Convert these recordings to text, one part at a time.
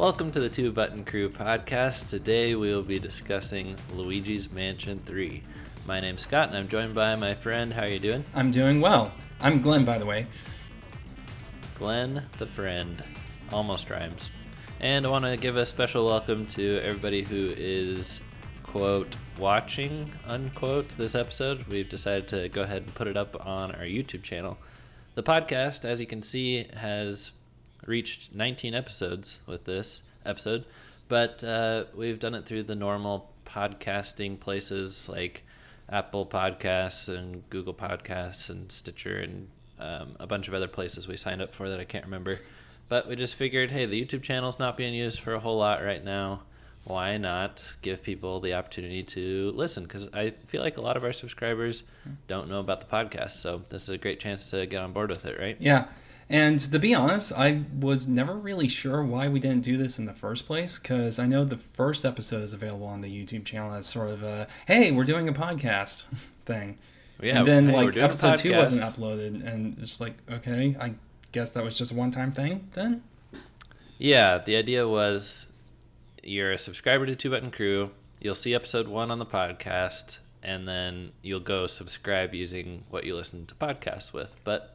Welcome to the Two Button Crew podcast. Today we will be discussing Luigi's Mansion 3. My name's Scott and I'm joined by my friend. How are you doing? I'm doing well. I'm Glenn, by the way. Glenn the friend. Almost rhymes. And I want to give a special welcome to everybody who is, quote, watching, unquote, this episode. We've decided to go ahead and put it up on our YouTube channel. The podcast, as you can see, has reached 19 episodes with this episode, but we've done it through the normal podcasting places like Apple Podcasts and Google Podcasts and Stitcher and a bunch of other places we signed up for that I can't remember. But we just figured, hey, the YouTube channel's not being used for a whole lot right now. Why not give people the opportunity to listen? Because I feel like a lot of our subscribers don't know about the podcast, so this is a great chance to get on board with it, right? Yeah. And to be honest, I was never really sure why we didn't do this in the first place, because I know the first episode is available on the YouTube channel as sort of a, hey, we're doing a podcast thing. Yeah, and then, hey, episode 2 wasn't uploaded, and it's like, okay, I guess that was just a one-time thing then? Yeah, the idea was you're a subscriber to Two Button Crew, you'll see episode 1 on the podcast, and then you'll go subscribe using what you listen to podcasts with. But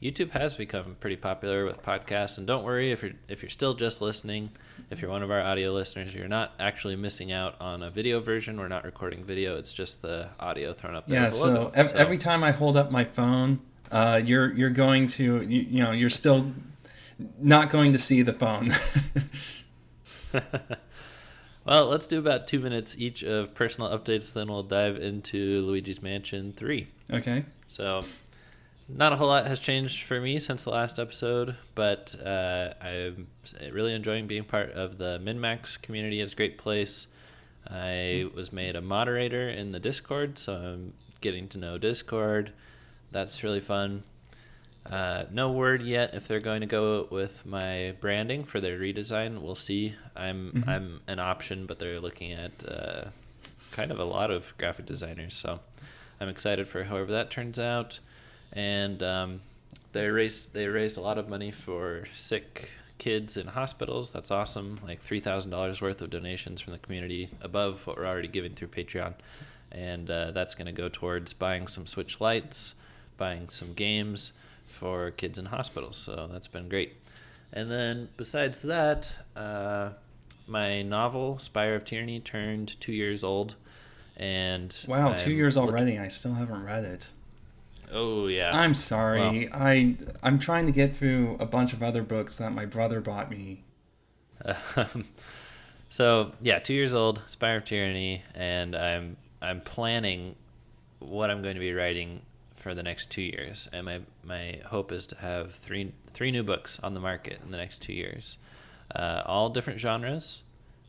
YouTube has become pretty popular with podcasts, and don't worry if you're still just listening. If you're one of our audio listeners, you're not actually missing out on a video version. We're not recording video; it's just the audio thrown up there. Yeah. So every time I hold up my phone, you're going to you're still not going to see the phone. Well, let's do about 2 minutes each of personal updates, then we'll dive into Luigi's Mansion 3. Okay. So, not a whole lot has changed for me since the last episode, but I'm really enjoying being part of the MinMax community. It's a great place. I was made a moderator in the Discord, so I'm getting to know Discord. That's really fun. No word yet if they're going to go with my branding for their redesign. We'll see. I'm an option, but they're looking at kind of a lot of graphic designers, so I'm excited for however that turns out. And they raised a lot of money for sick kids in hospitals. That's awesome. Like $3,000 worth of donations from the community above what we're already giving through Patreon, and that's going to go towards buying some Switch Lites, buying some games for kids in hospitals. So that's been great. And then besides that, my novel Spire of Tyranny turned 2 years old, and wow, 2 years already. I still haven't read it. Oh, yeah. I'm sorry. Well, I'm trying to get through a bunch of other books that my brother bought me. So, yeah, 2 years old, Spire of Tyranny, and I'm planning what I'm going to be writing for the next 2 years. And my hope is to have three new books on the market in the next 2 years. All different genres,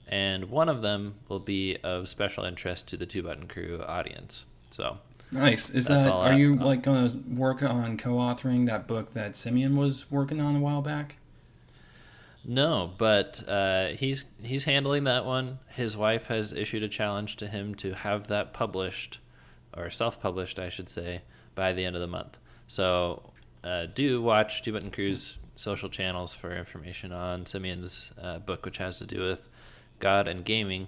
and one of them will be of special interest to the Two Button Crew audience. So nice. Are you going to work on co-authoring that book that Simeon was working on a while back? No, but he's handling that one. His wife has issued a challenge to him to have that published, or self-published, I should say, by the end of the month. So do watch Two Button Crew's social channels for information on Simeon's book, which has to do with God and gaming.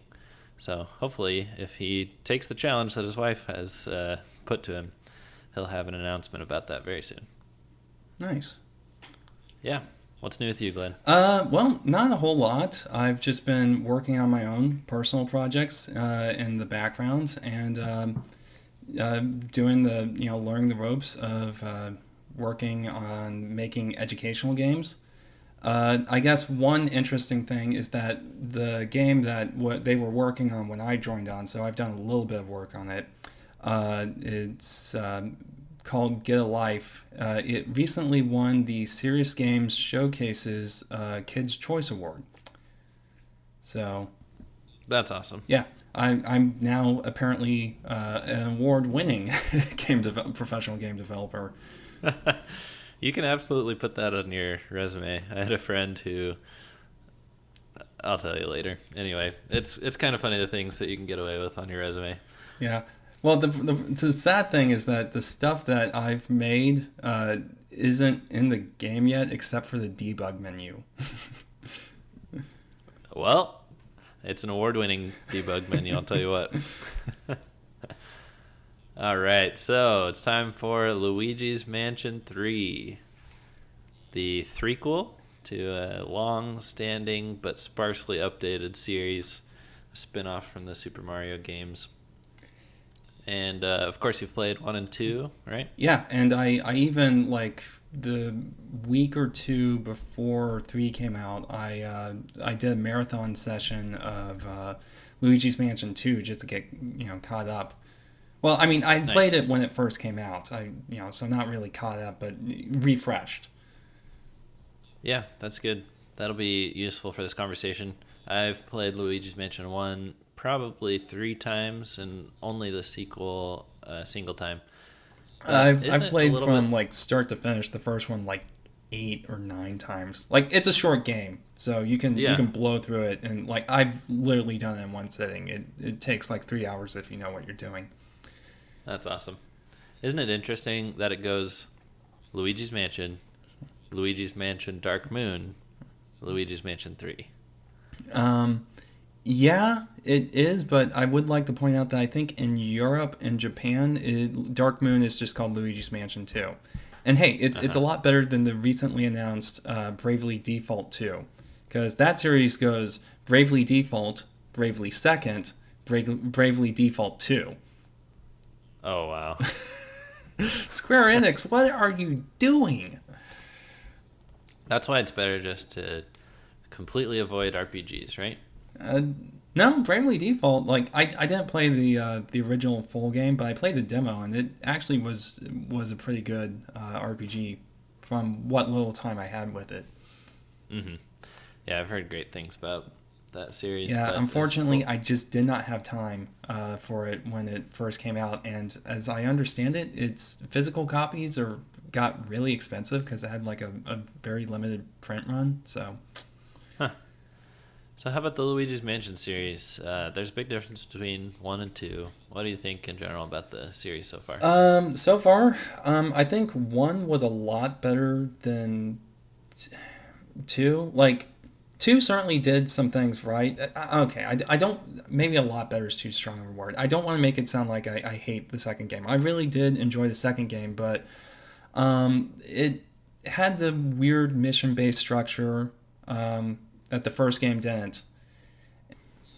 So hopefully, if he takes the challenge that his wife has put to him, he'll have an announcement about that very soon. Nice. Yeah. What's new with you, Glenn? Well, not a whole lot. I've just been working on my own personal projects in the background, and doing learning the ropes of working on making educational games. I guess one interesting thing is that the game that what they were working on when I joined on, so I've done a little bit of work on it. It's called Get a Life. It recently won the Serious Games Showcases Kids' Choice Award. So that's awesome. Yeah, I'm now apparently an award-winning professional game developer. You can absolutely put that on your resume. I had a friend who, I'll tell you later. Anyway, it's kind of funny the things that you can get away with on your resume. Yeah. Well, the sad thing is that the stuff that I've made isn't in the game yet, except for the debug menu. Well, it's an award-winning debug menu, I'll tell you what. All right, so it's time for Luigi's Mansion 3, the threequel to a long-standing but sparsely updated series, a spin-off from the Super Mario games. And, of course, you've played 1 and 2, right? Yeah, and I even, like, the week or two before 3 came out, I did a marathon session of Luigi's Mansion 2 just to get, caught up. Well, I mean, I played it when it first came out, so not really caught up, but refreshed. Yeah, that's good. That'll be useful for this conversation. I've played Luigi's Mansion 1 probably 3 times, and only the sequel a single time. I've played from like start to finish the first one like 8 or 9 times. Like, it's a short game, so you can blow through it, and like I've literally done it in one sitting. It takes like 3 hours if you know what you're doing. That's awesome. Isn't it interesting that it goes Luigi's Mansion Dark Moon, Luigi's Mansion 3? Yeah, it is, but I would like to point out that I think in Europe and Japan, Dark Moon is just called Luigi's Mansion 2. And hey, it's a lot better than the recently announced Bravely Default 2. Because that series goes Bravely Default, Bravely Second, Bravely Default 2. Oh, wow. Square Enix, what are you doing? That's why it's better just to completely avoid RPGs, right? No, Bravely Default, like, I didn't play the original full game, but I played the demo, and it actually was a pretty good RPG from what little time I had with it. Mm-hmm. Yeah, I've heard great things about that series. Yeah, unfortunately, I just did not have time for it when it first came out, and as I understand it, its physical copies got really expensive because it had like a very limited print run, so... So how about the Luigi's Mansion series? There's a big difference between 1 and 2. What do you think in general about the series so far? So far, I think 1 was a lot better than 2. Like, 2 certainly did some things right. Okay, I don't... Maybe a lot better is too strong of a word. I don't want to make it sound like I hate the second game. I really did enjoy the second game, but it had the weird mission-based structure that the first game didn't.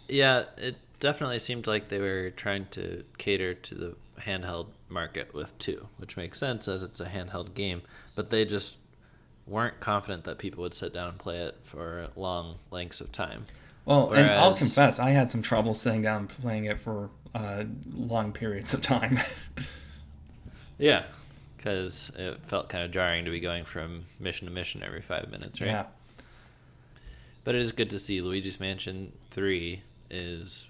Yeah, it definitely seemed like they were trying to cater to the handheld market with 2, which makes sense as it's a handheld game, but they just weren't confident that people would sit down and play it for long lengths of time. Well, and I'll confess, I had some trouble sitting down and playing it for long periods of time. Yeah, because it felt kind of jarring to be going from mission to mission every 5 minutes, right? Yeah. But it is good to see Luigi's Mansion 3 is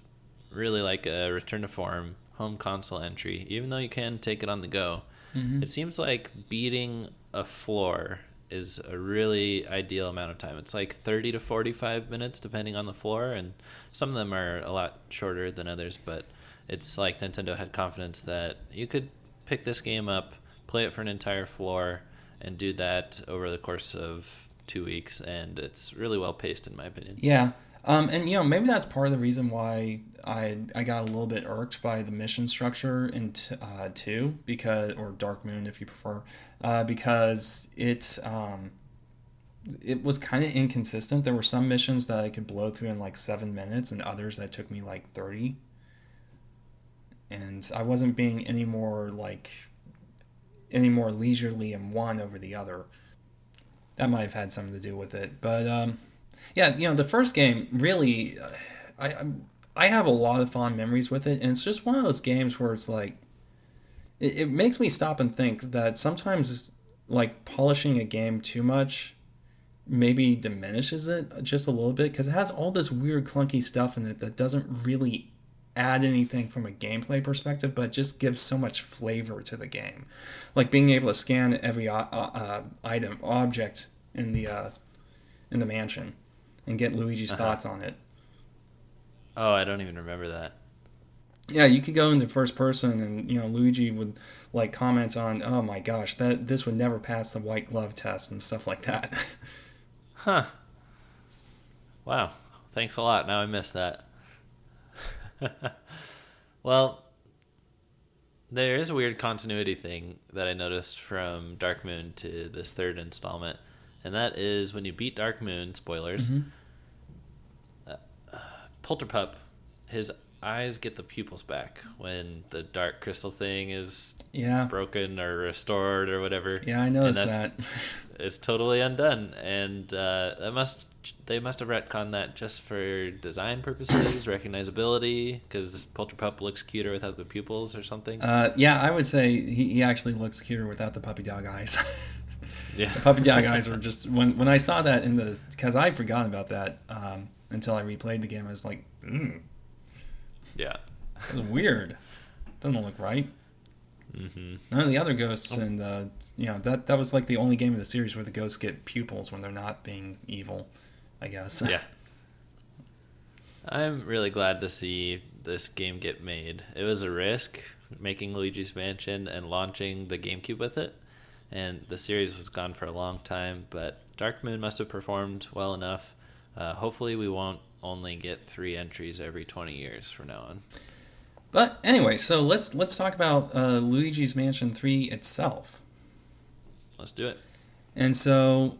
really like a return to form home console entry, even though you can take it on the go. Mm-hmm. It seems like beating a floor is a really ideal amount of time. It's like 30 to 45 minutes depending on the floor, and some of them are a lot shorter than others, but it's like Nintendo had confidence that you could pick this game up, play it for an entire floor, and do that over the course of 2 weeks, and it's really well paced in my opinion. Yeah. And maybe that's part of the reason why I got a little bit irked by the mission structure in 2, or Dark Moon if you prefer, because it was kind of inconsistent. There were some missions that I could blow through in like 7 minutes, and others that took me like 30. And I wasn't being any more leisurely in one over the other. That might have had something to do with it, but yeah, the first game really, I have a lot of fond memories with it, and it's just one of those games where it's like, it makes me stop and think that sometimes like polishing a game too much maybe diminishes it just a little bit, because it has all this weird clunky stuff in it that doesn't really add anything from a gameplay perspective, but just gives so much flavor to the game. Like being able to scan every object in the mansion and get Luigi's thoughts on it. Oh, I don't even remember that. Yeah, you could go into first person, and Luigi would like comment on, "Oh my gosh, this would never pass the white glove test" and stuff like that. Huh. Wow. Thanks a lot. Now I missed that. Well, there is a weird continuity thing that I noticed from Dark Moon to this third installment, and that is when you beat Dark Moon, spoilers, Polterpup, his eyes get the pupils back when the dark crystal thing is broken or restored or whatever. Yeah, I noticed that. It's totally undone, and they must have retconned that just for design purposes, recognizability, because Polterpup looks cuter without the pupils or something. Yeah, I would say he actually looks cuter without the puppy dog eyes. Yeah, the puppy dog eyes were just when I saw that because I'd forgotten about that until I replayed the game. I was like, yeah, it's weird. Doesn't look right. Mm-hmm. None of the other ghosts, and that was like the only game of the series where the ghosts get pupils when they're not being evil, I guess. Yeah. I'm really glad to see this game get made. It was a risk making Luigi's Mansion and launching the GameCube with it, and the series was gone for a long time, but Dark Moon must have performed well enough. Hopefully we won't only get 3 entries every 20 years from now on. But anyway, so let's talk about Luigi's Mansion 3 itself. Let's do it. And so,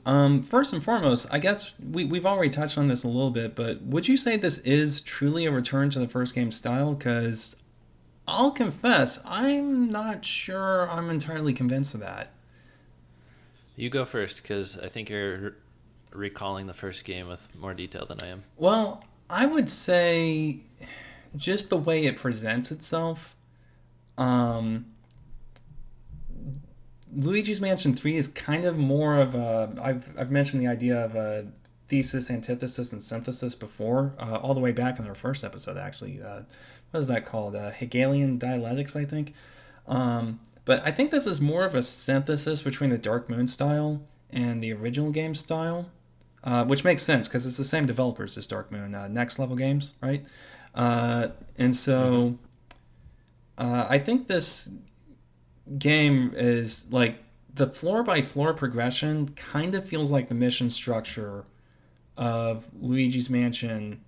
first and foremost, I guess we've already touched on this a little bit, but would you say this is truly a return to the first game style? Because I'll confess, I'm not sure I'm entirely convinced of that. You go first, because I think you're recalling the first game with more detail than I am. Well, I would say just the way it presents itself. Luigi's Mansion 3 is kind of more of a... I've mentioned the idea of a thesis, antithesis, and synthesis before, all the way back in our first episode, actually. What is that called? Hegelian dialectics, I think. But I think this is more of a synthesis between the Dark Moon style and the original game style, which makes sense because it's the same developers as Dark Moon, Next Level Games, right? And so I think this game is like the floor-by-floor progression kind of feels like the mission structure of Luigi's Mansion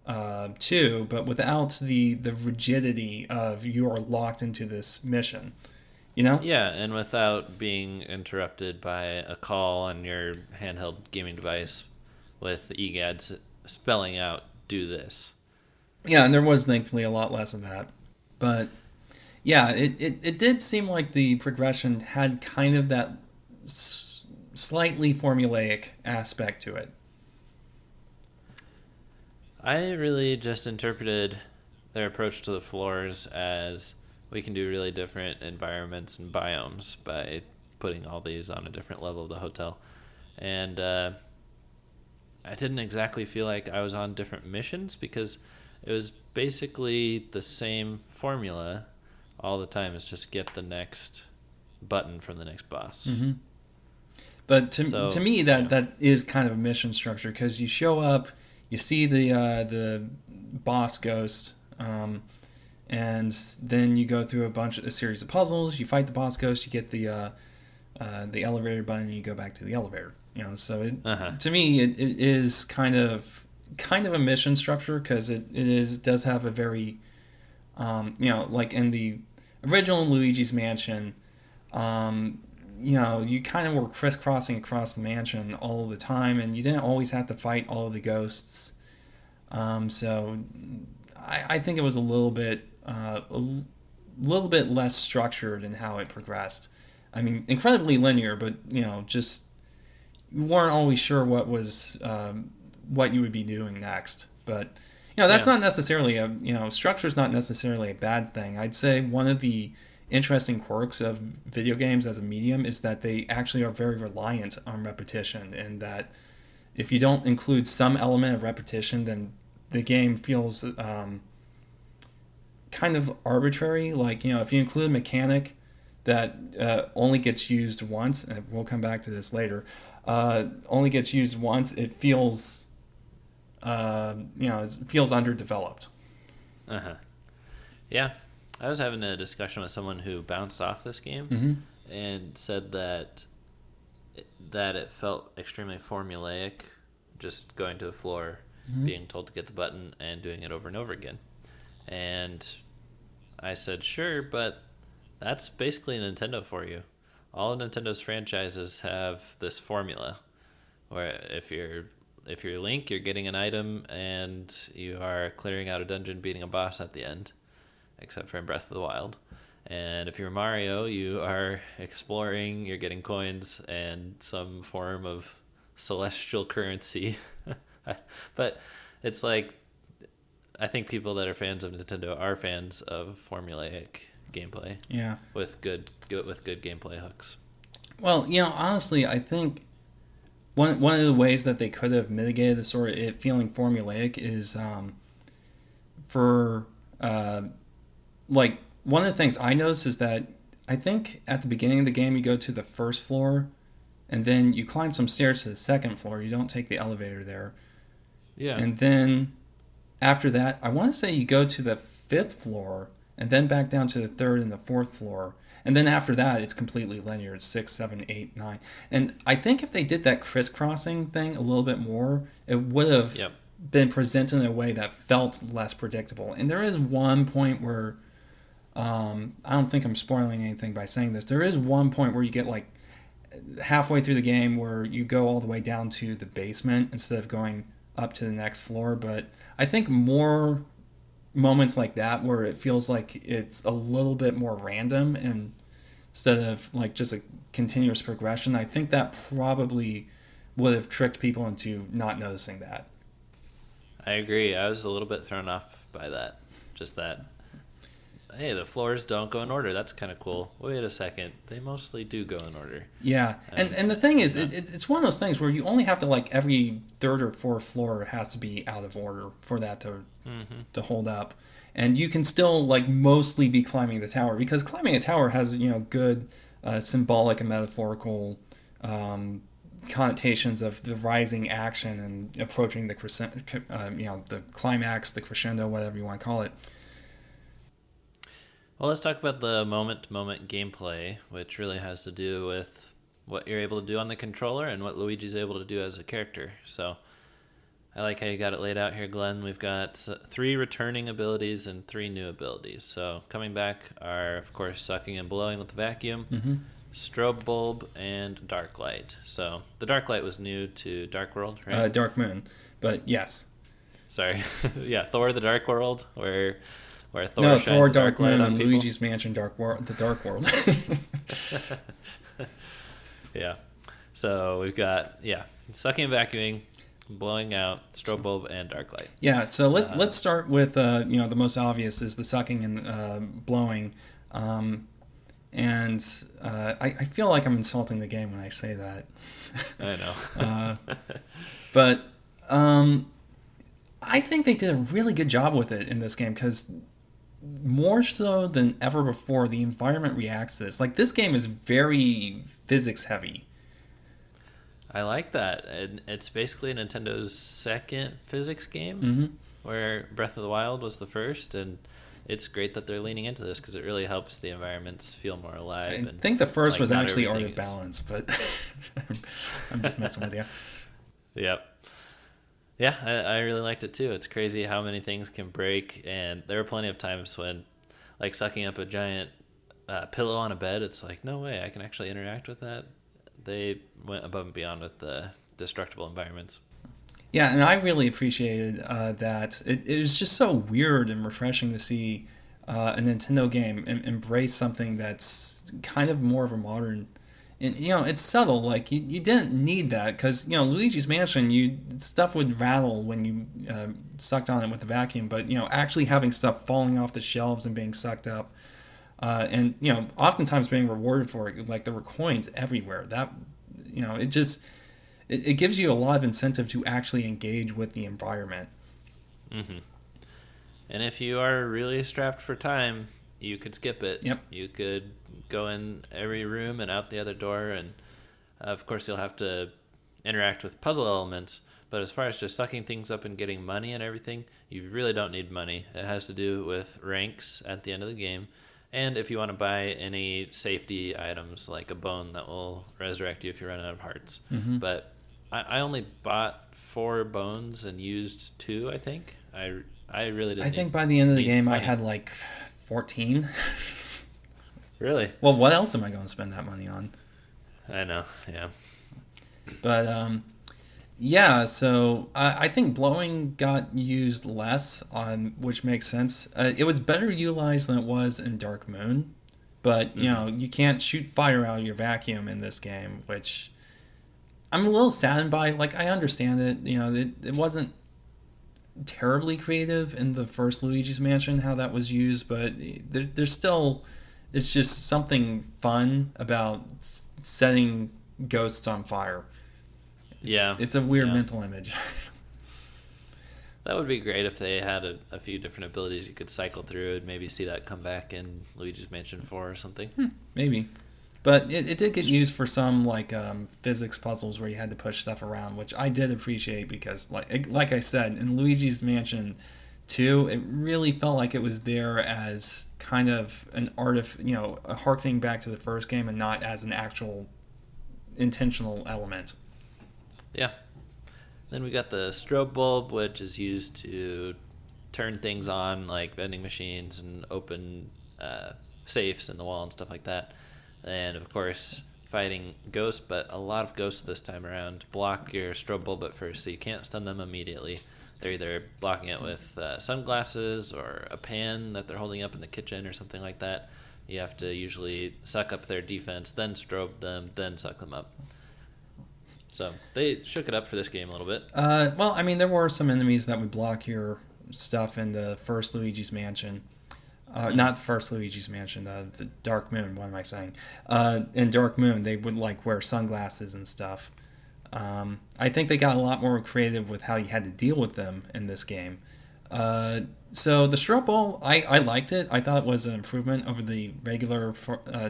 2, but without the rigidity of you are locked into this mission. You know? Yeah, and without being interrupted by a call on your handheld gaming device with EGAD spelling out, do this. Yeah, and there was thankfully a lot less of that. But yeah, it did seem like the progression had kind of that slightly formulaic aspect to it. I really just interpreted their approach to the floors as we can do really different environments and biomes by putting all these on a different level of the hotel. And I didn't exactly feel like I was on different missions because it was basically the same formula all the time. It's just get the next button from the next boss. Mm-hmm. But to me, that is kind of a mission structure because you show up, you see the boss ghost, and then you go through a series of puzzles. You fight the boss ghost. You get the elevator button. And you go back to the elevator. You know, so to me, it is kind of a mission structure because it does have a very, like in the original Luigi's Mansion, you kind of were crisscrossing across the mansion all the time, and you didn't always have to fight all of the ghosts. So I think it was a little bit less structured in how it progressed. I mean, incredibly linear, but just you weren't always sure what was what you would be doing next. But that's not necessarily structure is not necessarily a bad thing. I'd say one of the interesting quirks of video games as a medium is that they actually are very reliant on repetition, and that if you don't include some element of repetition, then the game feels kind of arbitrary. Like, if you include a mechanic that only gets used once, and we'll come back to this later, only gets used once, it feels it feels underdeveloped. Yeah, I was having a discussion with someone who bounced off this game and said that it felt extremely formulaic, just going to the floor, being told to get the button and doing it over and over again. And I said, sure, but that's basically Nintendo for you. All of Nintendo's franchises have this formula where if you're Link, you're getting an item and you are clearing out a dungeon, beating a boss at the end, except for in Breath of the Wild. And if you're Mario, you are exploring, you're getting coins and some form of celestial currency. But it's like, I think people that are fans of Nintendo are fans of formulaic gameplay. Yeah. With good gameplay hooks. Well, honestly, I think one of the ways that they could have mitigated the sort of it feeling formulaic is one of the things I noticed is that I think at the beginning of the game you go to the first floor and then you climb some stairs to the second floor. You don't take the elevator there. Yeah. And then after that, I want to say you go to the fifth floor and then back down to the third and the fourth floor. And then after that, it's completely linear. It's 6, 7, 8, 9. And I think if they did that crisscrossing thing a little bit more, it would have been presented in a way that felt less predictable. And there is one point where, I don't think I'm spoiling anything by saying this, there is one point where you get like halfway through the game where you go all the way down to the basement instead of going up to the next floor. But I think more moments like that where it feels like it's a little bit more random and instead of like just a continuous progression, I think that probably would have tricked people into not noticing that. I agree. I was a little bit thrown off by that. Just that, hey, the floors don't go in order. That's kind of cool. Wait a second. They mostly do go in order. Yeah. And the thing is, it's one of those things where you only have to, like, every third or fourth floor has to be out of order for that to hold up. And you can still, like, mostly be climbing the tower because climbing a tower has, good symbolic and metaphorical connotations of the rising action and approaching the the climax, the crescendo, whatever you want to call it. Well, let's talk about the moment-to-moment gameplay, which really has to do with what you're able to do on the controller and what Luigi's able to do as a character. So I like how you got it laid out here, Glenn. We've got 3 returning abilities and 3 new abilities. So coming back are, of course, sucking and blowing with the vacuum, strobe bulb, and dark light. So the dark light was new to Dark World, right? Dark Moon, but yes. Sorry. Yeah, Thor the Dark World, where Thor shines Thor the Dark Moon and people. Luigi's Mansion the Dark World. Yeah. So we've got sucking and vacuuming, blowing out, strobe bulb, and dark light. Yeah. So let's start with the most obvious is the sucking and blowing, and I feel like I'm insulting the game when I say that. I know. But I think they did a really good job with it in this game because more so than ever before, the environment reacts to this. Like, this game is very physics heavy. I like that. It's basically Nintendo's second physics game, where Breath of the Wild was the first, and it's great that they're leaning into this because it really helps the environments feel more alive. I think the first was actually Art of Balance, but I'm just messing with you. Yep. Yeah, I really liked it too. It's crazy how many things can break, and there were plenty of times when, like, sucking up a giant pillow on a bed, it's like, no way, I can actually interact with that. They went above and beyond with the destructible environments. Yeah, and I really appreciated that. It was just so weird and refreshing to see a Nintendo game embrace something that's kind of more of a modern... And, it's subtle. Like, you didn't need that because, Luigi's Mansion, stuff would rattle when you sucked on it with the vacuum. But, actually having stuff falling off the shelves and being sucked up and, oftentimes being rewarded for it, like there were coins everywhere. That, it gives you a lot of incentive to actually engage with the environment. Mm-hmm. And if you are really strapped for time, you could skip it. Yep. You could go in every room and out the other door, and of course you'll have to interact with puzzle elements, but as far as just sucking things up and getting money and everything, you really don't need money. It has to do with ranks at the end of the game, and if you want to buy any safety items like a bone that will resurrect you if you run out of hearts. But I only bought 4 bones and used 2. I think I really didn't. I think by the end of the game, money. I had like 14. Really? Well, what else am I going to spend that money on? I know. Yeah. But yeah, so I think blowing got used less, which makes sense. It was better utilized than it was in Dark Moon, but you know you can't shoot fire out of your vacuum in this game, which I'm a little saddened by. Like I understand it, you know, it wasn't terribly creative in the first Luigi's Mansion how that was used, but there's still it's just something fun about setting ghosts on fire. It's a weird mental image. That would be great if they had a few different abilities you could cycle through and maybe see that come back in Luigi's Mansion 4 or something. Maybe. But it did get used for some like physics puzzles where you had to push stuff around, which I did appreciate because like I said, in Luigi's Mansion 2, it really felt like it was there as kind of an a harkening back to the first game and not as an actual intentional element. Yeah. Then we got the strobe bulb, which is used to turn things on, like vending machines and open safes in the wall and stuff like that. And, of course, fighting ghosts, but a lot of ghosts this time around block your strobe bulb at first, so you can't stun them immediately. They're either blocking it with sunglasses or a pan that they're holding up in the kitchen or something like that. You have to usually suck up their defense, then strobe them, then suck them up. So they shook it up for this game a little bit. Well, I mean, there were some enemies that would block your stuff in the first Luigi's Mansion. Not the first Luigi's Mansion, the Dark Moon, what am I saying? In Dark Moon, they would like wear sunglasses and stuff. I think they got a lot more creative with how you had to deal with them in this game. So the strobe bulb, I liked it. I thought it was an improvement over the regular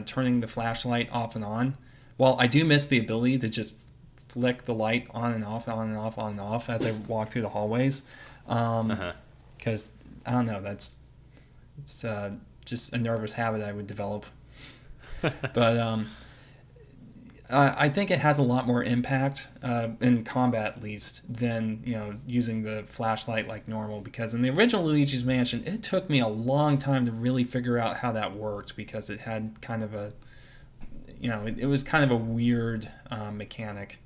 turning the flashlight off and on. While I do miss the ability to just flick the light on and off, on and off, on and off as I walk through the hallways. Because, I don't know, it's just a nervous habit I would develop. But I think it has a lot more impact in combat, at least, than using the flashlight like normal. Because in the original Luigi's Mansion, it took me a long time to really figure out how that worked because it had kind of a, it was kind of a weird mechanic.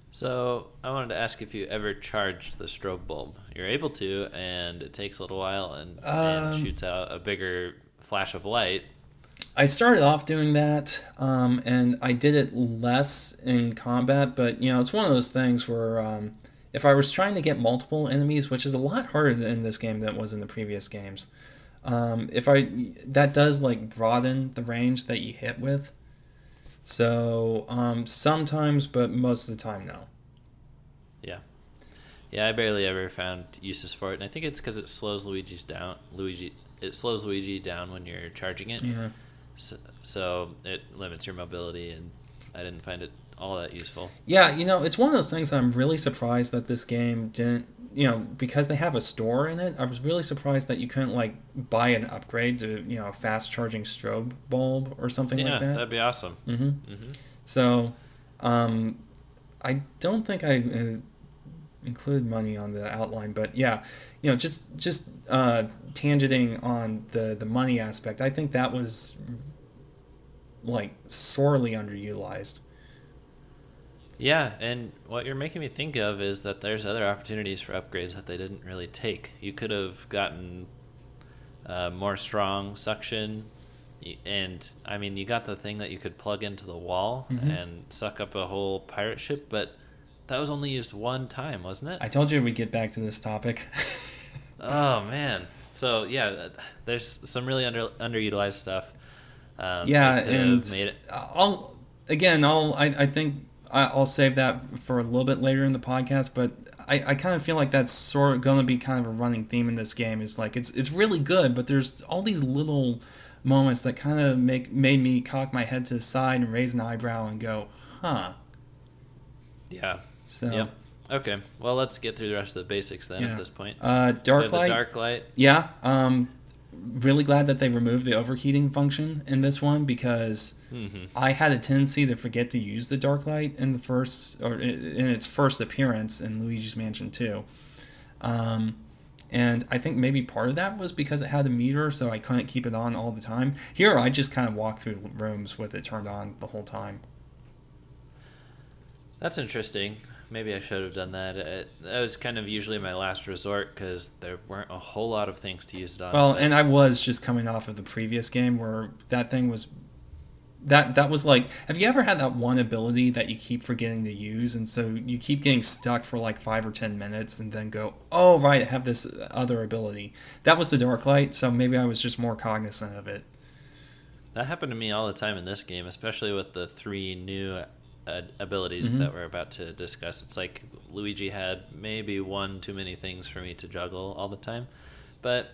So I wanted to ask if you ever charged the strobe bulb. You're able to, and it takes a little while and shoots out a bigger flash of light. I started off doing that, and I did it less in combat, but it's one of those things where if I was trying to get multiple enemies, which is a lot harder in this game than it was in the previous games, that does like broaden the range that you hit with. So sometimes, but most of the time, no. Yeah, I barely ever found uses for it, and I think it's because it slows Luigi down when you're charging it. Yeah. So it limits your mobility, and I didn't find it all that useful. Yeah, it's one of those things that I'm really surprised that this game didn't, because they have a store in it, I was really surprised that you couldn't, like, buy an upgrade to, a fast-charging strobe bulb or something like that. Yeah, that'd be awesome. So, I don't think I include money on the outline, but yeah, just tangenting on the money aspect, I think that was like sorely underutilized. Yeah, and what you're making me think of is that there's other opportunities for upgrades that they didn't really take. You could have gotten more strong suction, and I mean, you got the thing that you could plug into the wall and suck up a whole pirate ship, but that was only used one time, wasn't it? I told you we'd get back to this topic. Oh, man. So, yeah, there's some really underutilized stuff. Yeah, and made it. I think I'll save that for a little bit later in the podcast, but I kind of feel like that's sort of going to be kind of a running theme in this game. Is like it's really good, but there's all these little moments that kind of made me cock my head to the side and raise an eyebrow and go, huh. Yeah. So. Yep. Okay. Well, let's get through the rest of the basics then at this point. Dark light. The dark light. Yeah. really glad that they removed the overheating function in this one, because I had a tendency to forget to use the dark light in its first appearance in Luigi's Mansion 2. And I think maybe part of that was because it had a meter, so I couldn't keep it on all the time. Here, I just kind of walk through rooms with it turned on the whole time. That's interesting. Maybe I should have done that. That was kind of usually my last resort because there weren't a whole lot of things to use it on. Well, and I was just coming off of the previous game where that thing was... That was like, have you ever had that one ability that you keep forgetting to use, and so you keep getting stuck for like 5 or 10 minutes and then go, oh right, I have this other ability. That was the dark light, so maybe I was just more cognizant of it. That happened to me all the time in this game, especially with the 3 new abilities that we're about to discuss. It's like Luigi had maybe one too many things for me to juggle all the time, but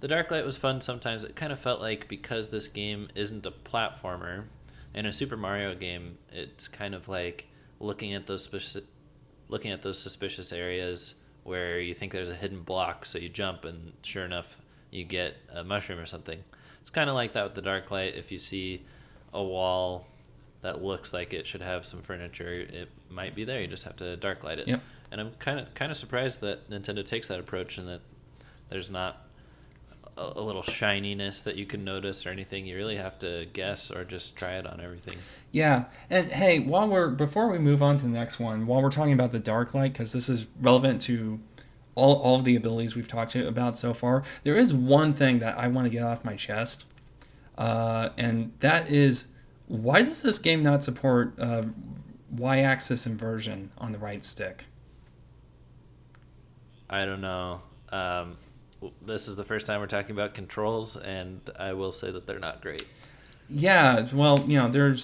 the dark light was fun sometimes. It kind of felt like, because this game isn't a platformer, in a Super Mario game, it's kind of like looking at those suspicious areas where you think there's a hidden block, so you jump and sure enough you get a mushroom or something. It's kind of like that with the dark light. If you see a wall that looks like it should have some furniture, it might be there. You just have to dark light it. Yep. And I'm kind of surprised that Nintendo takes that approach, and that there's not a little shininess that you can notice or anything. You really have to guess or just try it on everything. Yeah, and hey, before we move on to the next one, while we're talking about the dark light, because this is relevant to all of the abilities we've talked about so far, there is one thing that I want to get off my chest, and that is, why does this game not support y-axis inversion on the right stick? I don't know. This is the first time we're talking about controls, and I will say that they're not great. Yeah, well, you're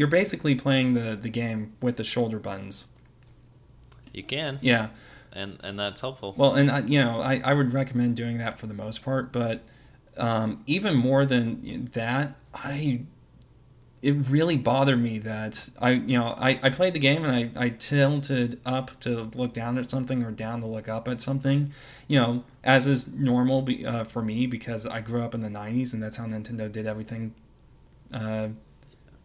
basically playing the game with the shoulder buttons. You can. Yeah. And that's helpful. Well, and I would recommend doing that for the most part, but even more than that, it really bothered me that I played the game and I tilted up to look down at something or down to look up at something, as is normal for me, because I grew up in the 90s and that's how Nintendo did everything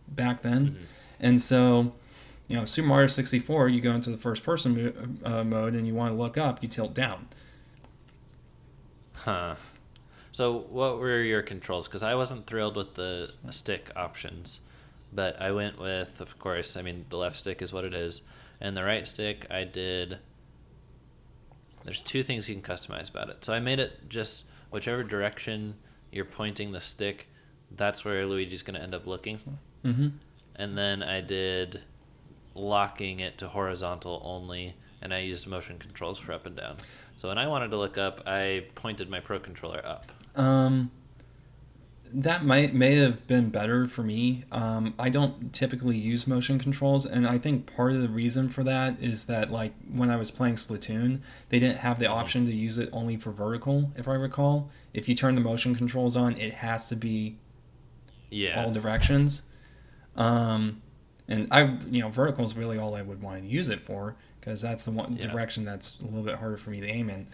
back then. And so, Super Mario 64, you go into the first person mode and you want to look up, you tilt down. Huh. So what were your controls? Because I wasn't thrilled with the stick options. But I went with, of course, the left stick is what it is. And the right stick, there's 2 things you can customize about it. So I made it just whichever direction you're pointing the stick, that's where Luigi's going to end up looking. Mm-hmm. And then I did locking it to horizontal only, and I used motion controls for up and down. So when I wanted to look up, I pointed my Pro Controller up. That may have been better for me. I don't typically use motion controls, and I think part of the reason for that is that, like, when I was playing Splatoon, they didn't have the option to use it only for vertical, if I recall. If you turn the motion controls on, it has to be all directions. And vertical is really all I would want to use it for, because that's the one direction that's a little bit harder for me to aim in.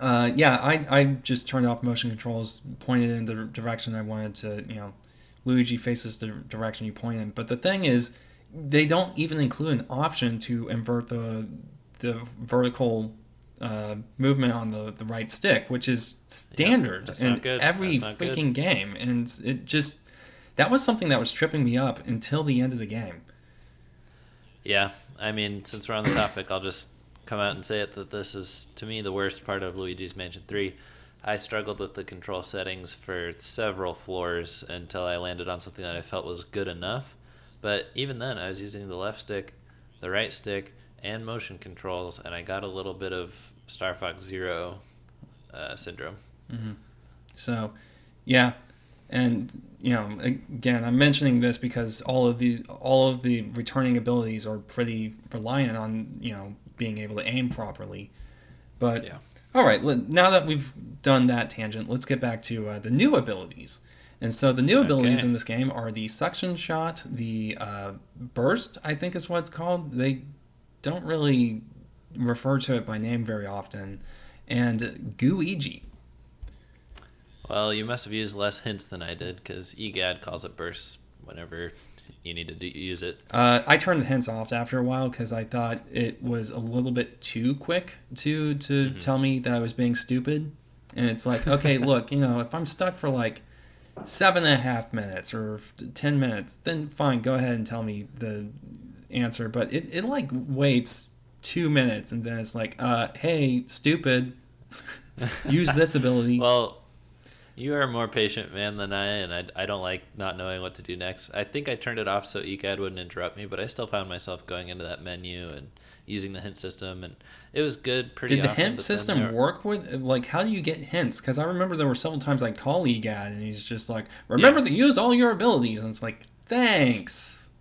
I just turned off motion controls, pointed in the direction I wanted to, Luigi faces the direction you point in. But the thing is, they don't even include an option to invert the vertical movement on the right stick, which is standard in every freaking game. And that was something that was tripping me up until the end of the game. Yeah, since we're on the topic, I'll just come out and say it that this is, to me, the worst part of Luigi's Mansion 3. I struggled with the control settings for several floors until I landed on something that I felt was good enough. But even then, I was using the left stick, the right stick, and motion controls, and I got a little bit of Star Fox Zero syndrome. Mm-hmm. So, yeah. And, again, I'm mentioning this because all of the returning abilities are pretty reliant on, being able to aim properly. But, all right, now that we've done that tangent, let's get back to the new abilities. And so the new abilities in this game are the suction shot, the burst, I think is what it's called. They don't really refer to it by name very often, and Gui G. Well, you must have used less hints than I did, because EGAD calls it bursts whenever you need to use it. I turned the hints off after a while because I thought it was a little bit too quick to tell me that I was being stupid. And it's like, okay, look, if I'm stuck for like 7.5 minutes or 10 minutes, then fine, go ahead and tell me the answer. But it like waits 2 minutes and then it's like, hey, stupid, use this ability. Well, you are a more patient man than I, and I don't like not knowing what to do next. I think I turned it off so ECAD wouldn't interrupt me, but I still found myself going into that menu and using the hint system, and it was good pretty Did often. the hint system work with, like, how do you get hints? Because I remember there were several times I'd call EGAD, and he's just like, remember to use all your abilities, and it's like, thanks.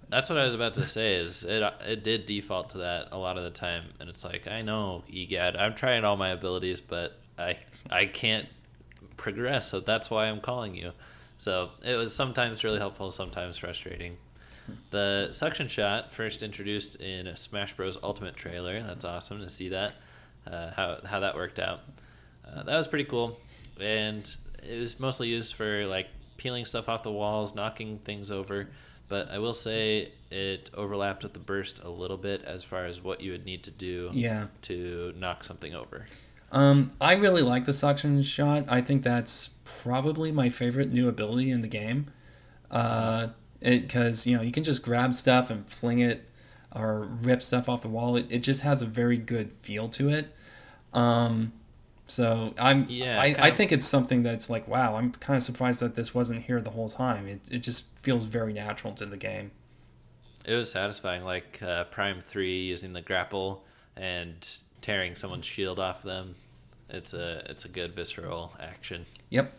That's what I was about to say, is it did default to that a lot of the time, and it's like, I know, EGAD, I'm trying all my abilities, but I can't progress, so that's why I'm calling you. So it was sometimes really helpful, sometimes frustrating. The suction shot, first introduced in a Smash Bros. Ultimate trailer. That's awesome to see that, how that worked out. That was pretty cool, and it was mostly used for like peeling stuff off the walls, knocking things over, but I will say it overlapped with the burst a little bit as far as what you would need to do to knock something over. I really like the suction shot. I think that's probably my favorite new ability in the game. Because you can just grab stuff and fling it or rip stuff off the wall. It just has a very good feel to it. So I think it's something that's like, wow, I'm kind of surprised that this wasn't here the whole time. It just feels very natural to the game. It was satisfying, like Prime 3 using the grapple and tearing someone's shield off them. It's a good visceral action. Yep.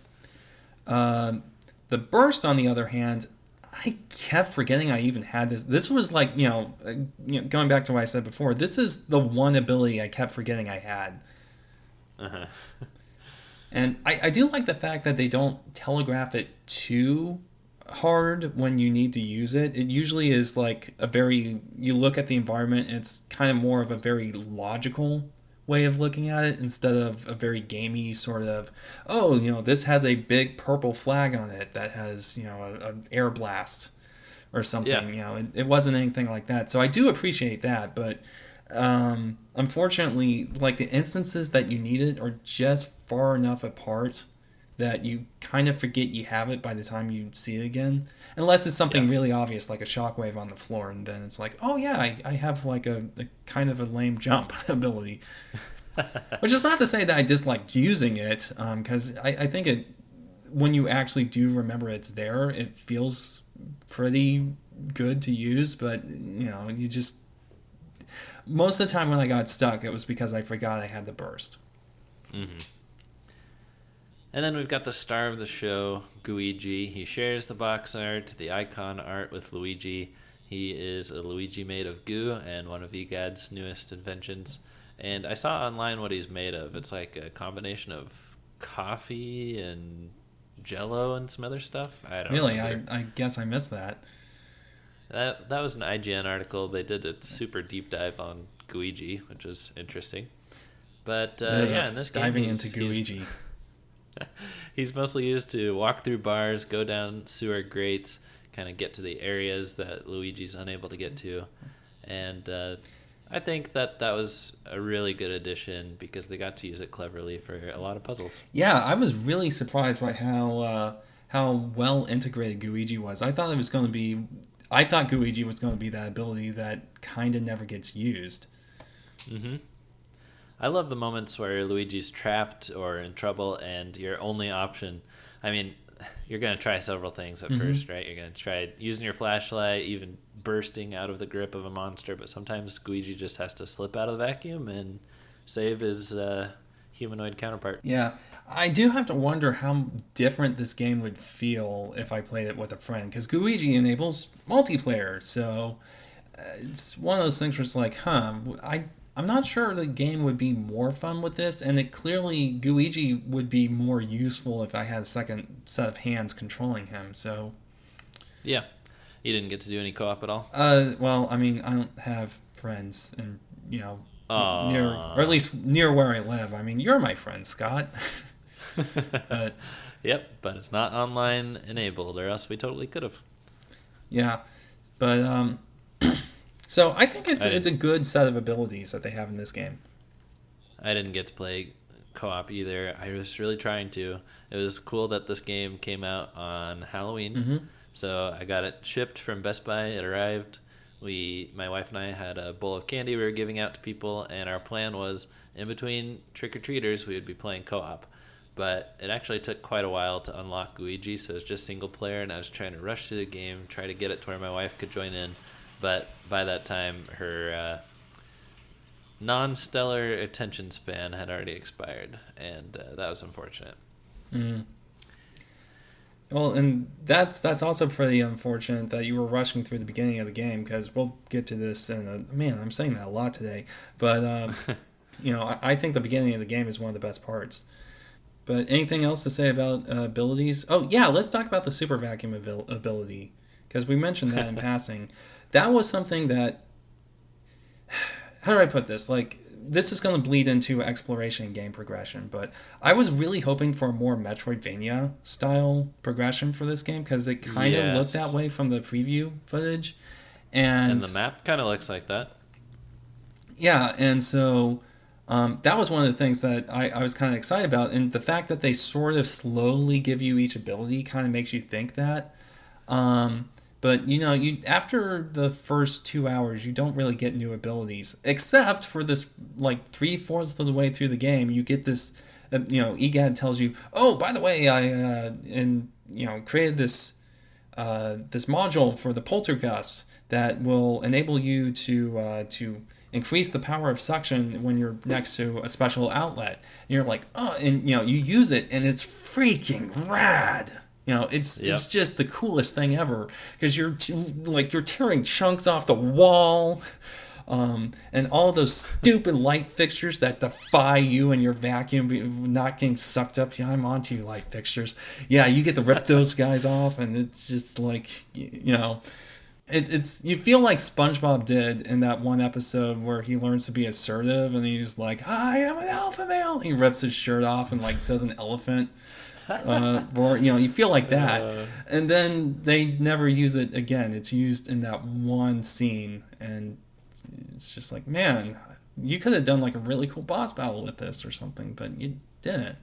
The burst, on the other hand, I kept forgetting I even had this. This was like, going back to what I said before, this is the one ability I kept forgetting I had. Uh-huh. And I do like the fact that they don't telegraph it too hard when you need to use it. It usually is like you look at the environment and it's kind of more of a very logical way of looking at it instead of a very gamey sort of, this has a big purple flag on it that has, an air blast or something. Yeah. It wasn't anything like that. So I do appreciate that, but unfortunately, like the instances that you need it are just far enough apart that you kind of forget you have it by the time you see it again. Unless it's something really obvious, like a shockwave on the floor, and then it's like, oh yeah, I have like a kind of a lame jump ability. Which is not to say that I dislike using it, because I think when you actually do remember it's there, it feels pretty good to use, but you just... Most of the time when I got stuck, it was because I forgot I had the burst. Mm-hmm. And then we've got the star of the show, Gui G. He shares the box art, the icon art with Luigi. He is a Luigi made of goo and one of EGAD's newest inventions. And I saw online what he's made of. It's like a combination of coffee and Jell-O and some other stuff. I don't know. Really? I guess I missed that. That was an IGN article. They did a super deep dive on Gui G, which is interesting. But in this game, diving into Gui G. He's mostly used to walk through bars, go down sewer grates, kind of get to the areas that Luigi's unable to get to. And I think that was a really good addition because they got to use it cleverly for a lot of puzzles. Yeah, I was really surprised by how well integrated Gui G was. I thought Gui G was going to be that ability that kind of never gets used. Mm-hmm. I love the moments where Luigi's trapped or in trouble and your only option... I mean, you're going to try several things at first, right? You're going to try using your flashlight, even bursting out of the grip of a monster, but sometimes Luigi just has to slip out of the vacuum and save his humanoid counterpart. Yeah, I do have to wonder how different this game would feel if I played it with a friend, because Gui G enables multiplayer, so it's one of those things where it's like, I'm not sure the game would be more fun with this, and Gui G would be more useful if I had a second set of hands controlling him, so... Yeah. You didn't get to do any co-op at all? Well, I mean, I don't have friends, and, near, or at Aww. least near where I live. I mean, you're my friend, Scott. But Yep, but it's not online enabled, or else we totally could have. yeah, but so I think I it's a good set of abilities that they have in this game. I didn't get to play co-op either. I was really trying to. It was cool that this game came out on Halloween. Mm-hmm. So I got it shipped from Best Buy. It arrived. My wife and I had a bowl of candy we were giving out to people, and our plan was in between trick-or-treaters we would be playing co-op. But it actually took quite a while to unlock Gui G, so it was just single player, and I was trying to rush through the game, try to get it to where my wife could join in. But by that time, her non-stellar attention span had already expired, and that was unfortunate. Mm. Well, and that's also pretty unfortunate that you were rushing through the beginning of the game, because we'll get to this in a... Man, I'm saying that a lot today. But, I think the beginning of the game is one of the best parts. But anything else to say about abilities? Oh, yeah, let's talk about the super vacuum ability, because we mentioned that in passing. That was something that... How do I put this? Like, this is going to bleed into exploration and game progression, but I was really hoping for a more Metroidvania style progression for this game, because it kind of looked that way from the preview footage. And the map kind of looks like that. Yeah, and so that was one of the things that I was kind of excited about, and the fact that they sort of slowly give you each ability kind of makes you think that. But you after the first 2 hours, you don't really get new abilities, except for this, like 3/4 of the way through the game, you get this. EGAD tells you, oh, by the way, I created this this module for the poltergust that will enable you to increase the power of suction when you're next to a special outlet. And you're like, oh, and you use it, and it's freaking rad. It's just the coolest thing ever, because you're tearing chunks off the wall, and all those stupid light fixtures that defy you and your vacuum not getting sucked up. Yeah, I'm onto you, light fixtures. Yeah, you get to rip those guys off, and it's just like it's you feel like SpongeBob did in that one episode where he learns to be assertive, and he's like, I am an alpha male. He rips his shirt off and does an elephant. Or you feel like that, and then they never use it again. It's used in that one scene, and it's just like, man, you could have done like a really cool boss battle with this or something, but you didn't.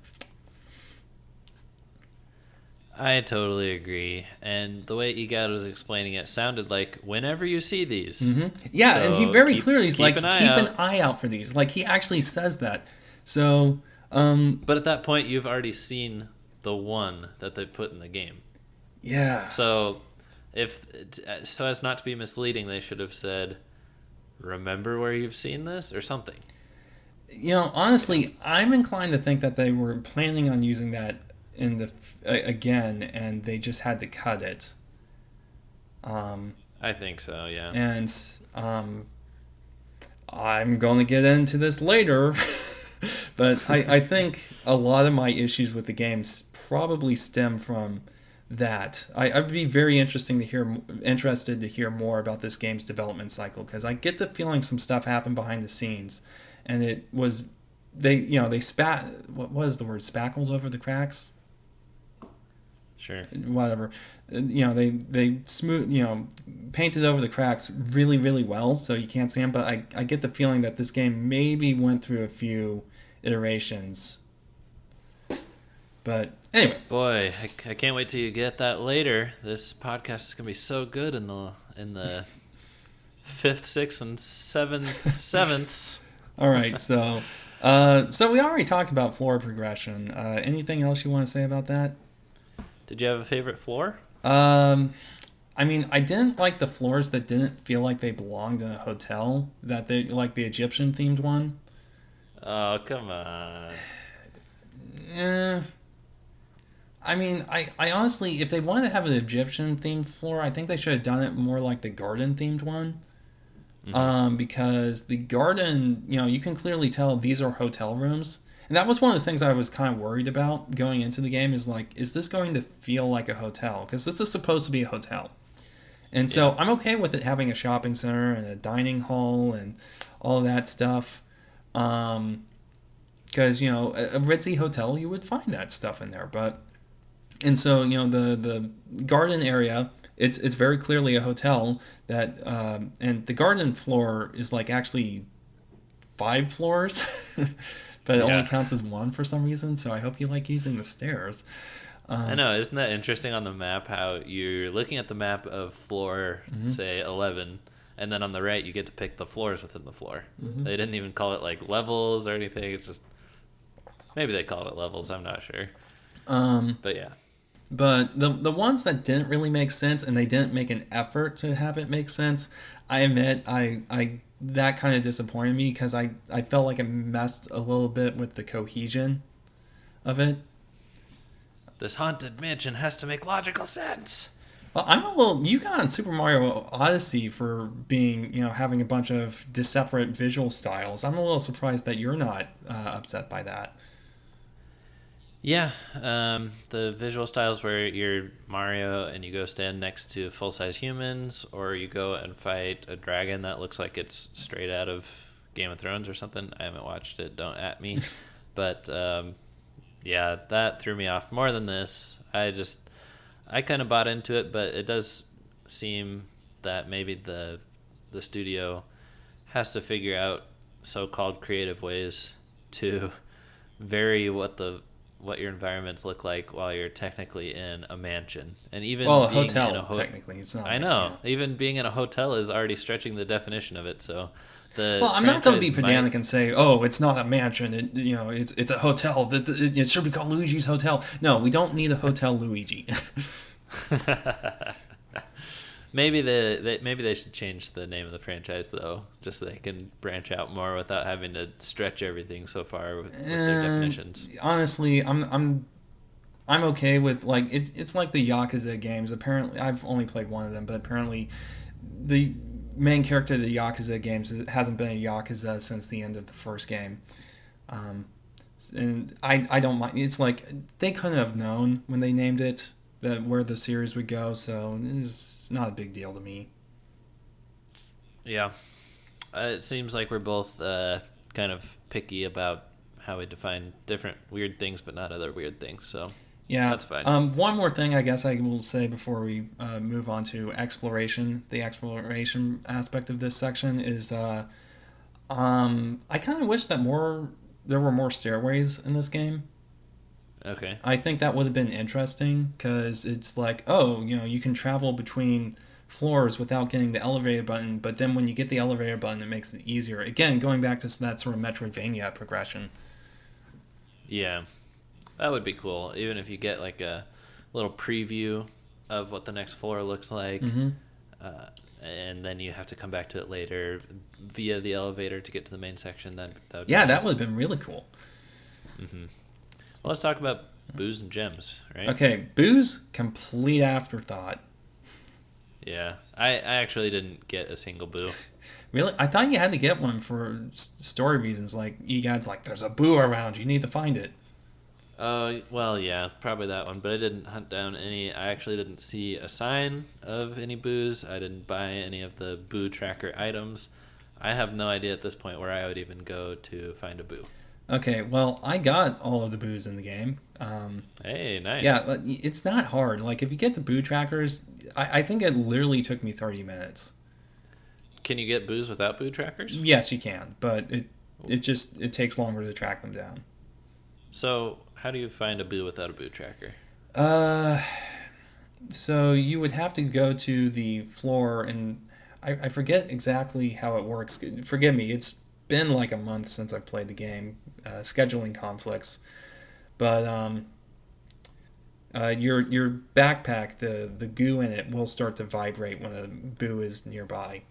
I totally agree, and the way EGAD was explaining it sounded like whenever you see these. Mm-hmm. Yeah, so and he very clearly is like, keep an eye out for these. Like, he actually says that. So, but at that point, you've already seen the one that they put in the game. Yeah. So so as not to be misleading, they should have said, remember where you've seen this, or something. Honestly, I'm inclined to think that they were planning on using that in again, and they just had to cut it. I think so, yeah. And I'm going to get into this later. But I think a lot of my issues with the games probably stem from that. I'd be very interested to hear more about this game's development cycle, because I get the feeling some stuff happened behind the scenes, and it was they spat, what was the word, spackles over the cracks. Sure. Whatever. They smooth, painted over the cracks really, really well, so you can't see them. But I get the feeling that this game maybe went through a few iterations. But anyway. Boy, I can't wait till you get that later. This podcast is gonna be so good in the 5th, 6th, and 7ths. All right, so we already talked about floor progression. Anything else you want to say about that? Did you have a favorite floor? I mean, I didn't like the floors that didn't feel like they belonged in a hotel. That they like the Egyptian themed one. Oh, come on. I mean, I honestly, if they wanted to have an Egyptian themed floor, I think they should have done it more like the garden themed one. Mm-hmm. Because the garden, you can clearly tell these are hotel rooms. And that was one of the things I was kind of worried about going into the game, is like, is this going to feel like a hotel? Because this is supposed to be a hotel. And so I'm okay with it having a shopping center and a dining hall and all of that stuff. Because, a ritzy hotel, you would find that stuff in there. And so, the garden area, it's very clearly a hotel that, and the garden floor is like actually 5 floors, but it only counts as 1 for some reason. So I hope you like using the stairs. I know, isn't that interesting on the map how you're looking at the map of floor, say 11, and then on the right you get to pick the floors within the floor. They didn't even call it like levels or anything. It's just, maybe they called it levels, I'm not sure. But yeah. But the ones that didn't really make sense, and they didn't make an effort to have it make sense, I admit I that kind of disappointed me, because I felt like it messed a little bit with the cohesion of it. This haunted mansion has to make logical sense. Well, you got on Super Mario Odyssey for being, having a bunch of separate visual styles. I'm a little surprised that you're not upset by that. Yeah, the visual styles where you're Mario and you go stand next to full-size humans, or you go and fight a dragon that looks like it's straight out of Game of Thrones or something. I haven't watched it, don't at me. But yeah, that threw me off more than this. I kind of bought into it, but it does seem that maybe the studio has to figure out so-called creative ways to vary what your environments look like while you're technically in a mansion. And even a being hotel, in a technically. It's not. I know. Even being in a hotel is already stretching the definition of it. So I'm not going to be pedantic and say, "Oh, it's not a mansion. It's a hotel. It should be called Luigi's Hotel." No, we don't need a hotel Luigi. Maybe they should change the name of the franchise though, just so they can branch out more without having to stretch everything so far with their definitions. Honestly, I'm okay with, like, it's like the Yakuza games. Apparently, I've only played one of them, but apparently the main character of the Yakuza games hasn't been a Yakuza since the end of the first game. And I don't mind. It's like they couldn't have known when they named it that where the series would go, so it's not a big deal to me. Yeah. It seems like we're both kind of picky about how we define different weird things, but not other weird things, so yeah, that's fine. One more thing I guess I will say before we move on to exploration. The exploration aspect of this section is I kind of wish that there were more stairways in this game. Okay. I think that would have been interesting, because it's like, you can travel between floors without getting the elevator button, but then when you get the elevator button, it makes it easier. Again, going back to that sort of Metroidvania progression. Yeah, that would be cool. Even if you get like a little preview of what the next floor looks like, and then you have to come back to it later via the elevator to get to the main section. That would that would have been really cool. Well, let's talk about booze and gems, right? Okay, booze, complete afterthought. Yeah, I actually didn't get a single boo. Really? I thought you had to get one for story reasons, like EGAD's like, there's a boo around, you need to find it. Well, yeah, probably that one, but I didn't hunt down any. I actually didn't see a sign of any boos. I didn't buy any of the boo tracker items. I have no idea at this point where I would even go to find a boo. Okay, well, I got all of the boos in the game. Hey, nice. Yeah, but it's not hard. Like, if you get the boo trackers, I think it literally took me 30 minutes. Can you get boos without boo trackers? Yes, you can, but it takes longer to track them down. So, how do you find a boo without a boo tracker? So you would have to go to the floor, and I forget exactly how it works. Forgive me, it's been like a month since I've played the game. Scheduling conflicts, but your backpack, the goo in it will start to vibrate when a boo is nearby.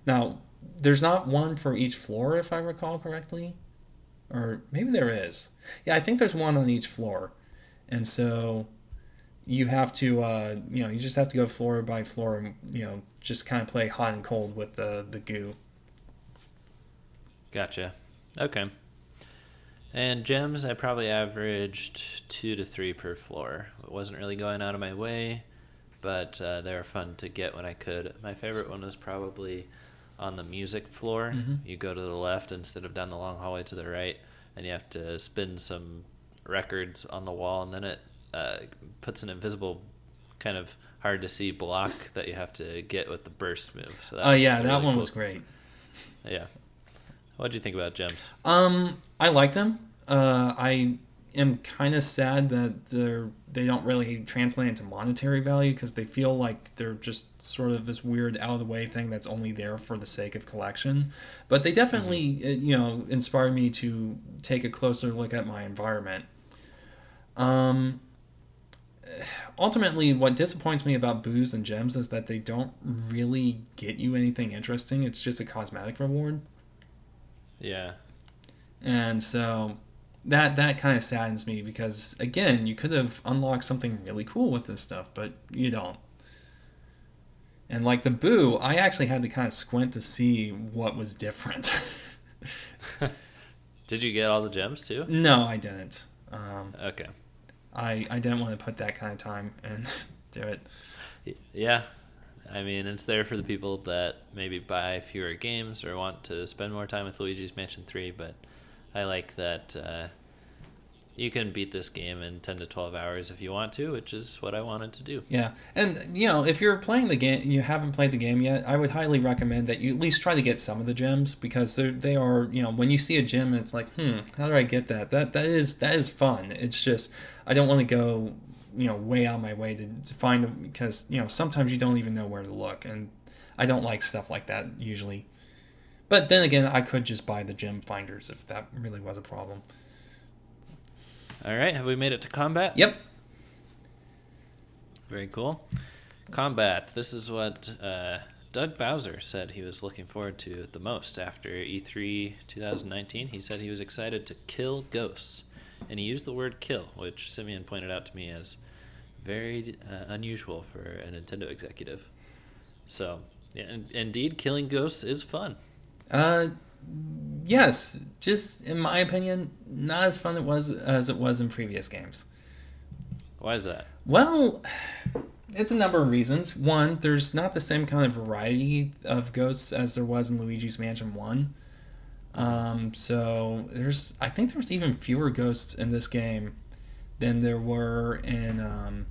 Now, there's not one for each floor, if I recall correctly, or maybe there is. Yeah, I think there's one on each floor, and so you have to you just have to go floor by floor and just kind of play hot and cold with the goo. Gotcha. Okay. And gems, I probably averaged 2 to 3 per floor. It wasn't really going out of my way, but they were fun to get when I could. My favorite one was probably on the music floor. You go to the left instead of down the long hallway to the right, and you have to spin some records on the wall, and then it puts an invisible kind of hard to see block that you have to get with the burst move. So that really one cool. was great. Yeah. What did you think about gems? I like them. I am kind of sad that they don't really translate into monetary value, because they feel like they're just sort of this weird out of the way thing that's only there for the sake of collection. But they definitely inspired me to take a closer look at my environment. Ultimately, what disappoints me about boos and gems is that they don't really get you anything interesting. It's just a cosmetic reward. Yeah. And so that kind of saddens me, because again, you could have unlocked something really cool with this stuff, but you don't. And like the boo, I actually had to kind of squint to see what was different. Did you get all the gems too? No, I didn't. Okay. I didn't want to put that kind of time into it. Yeah. I mean, it's there for the people that maybe buy fewer games or want to spend more time with Luigi's Mansion 3, but I like that you can beat this game in 10 to 12 hours if you want to, which is what I wanted to do. Yeah, and if you're playing the game, you haven't played the game yet, I would highly recommend that you at least try to get some of the gems, because they are, when you see a gem, it's like, how do I get that? That is fun. It's just, I don't want to go way out of my way to find them, because sometimes you don't even know where to look, and I don't like stuff like that usually. But then again, I could just buy the gem finders if that really was a problem. All right, have we made it to combat? Yep. Very cool. Combat. This is what Doug Bowser said he was looking forward to the most after E3 2019. He said he was excited to kill ghosts. And he used the word kill, which Simeon pointed out to me as very unusual for a Nintendo executive. So, yeah, indeed, killing ghosts is fun. Yes, just in my opinion, not as fun as it was in previous games. Why is that? Well, it's a number of reasons. One, there's not the same kind of variety of ghosts as there was in Luigi's Mansion 1. So I think there's even fewer ghosts in this game than there were in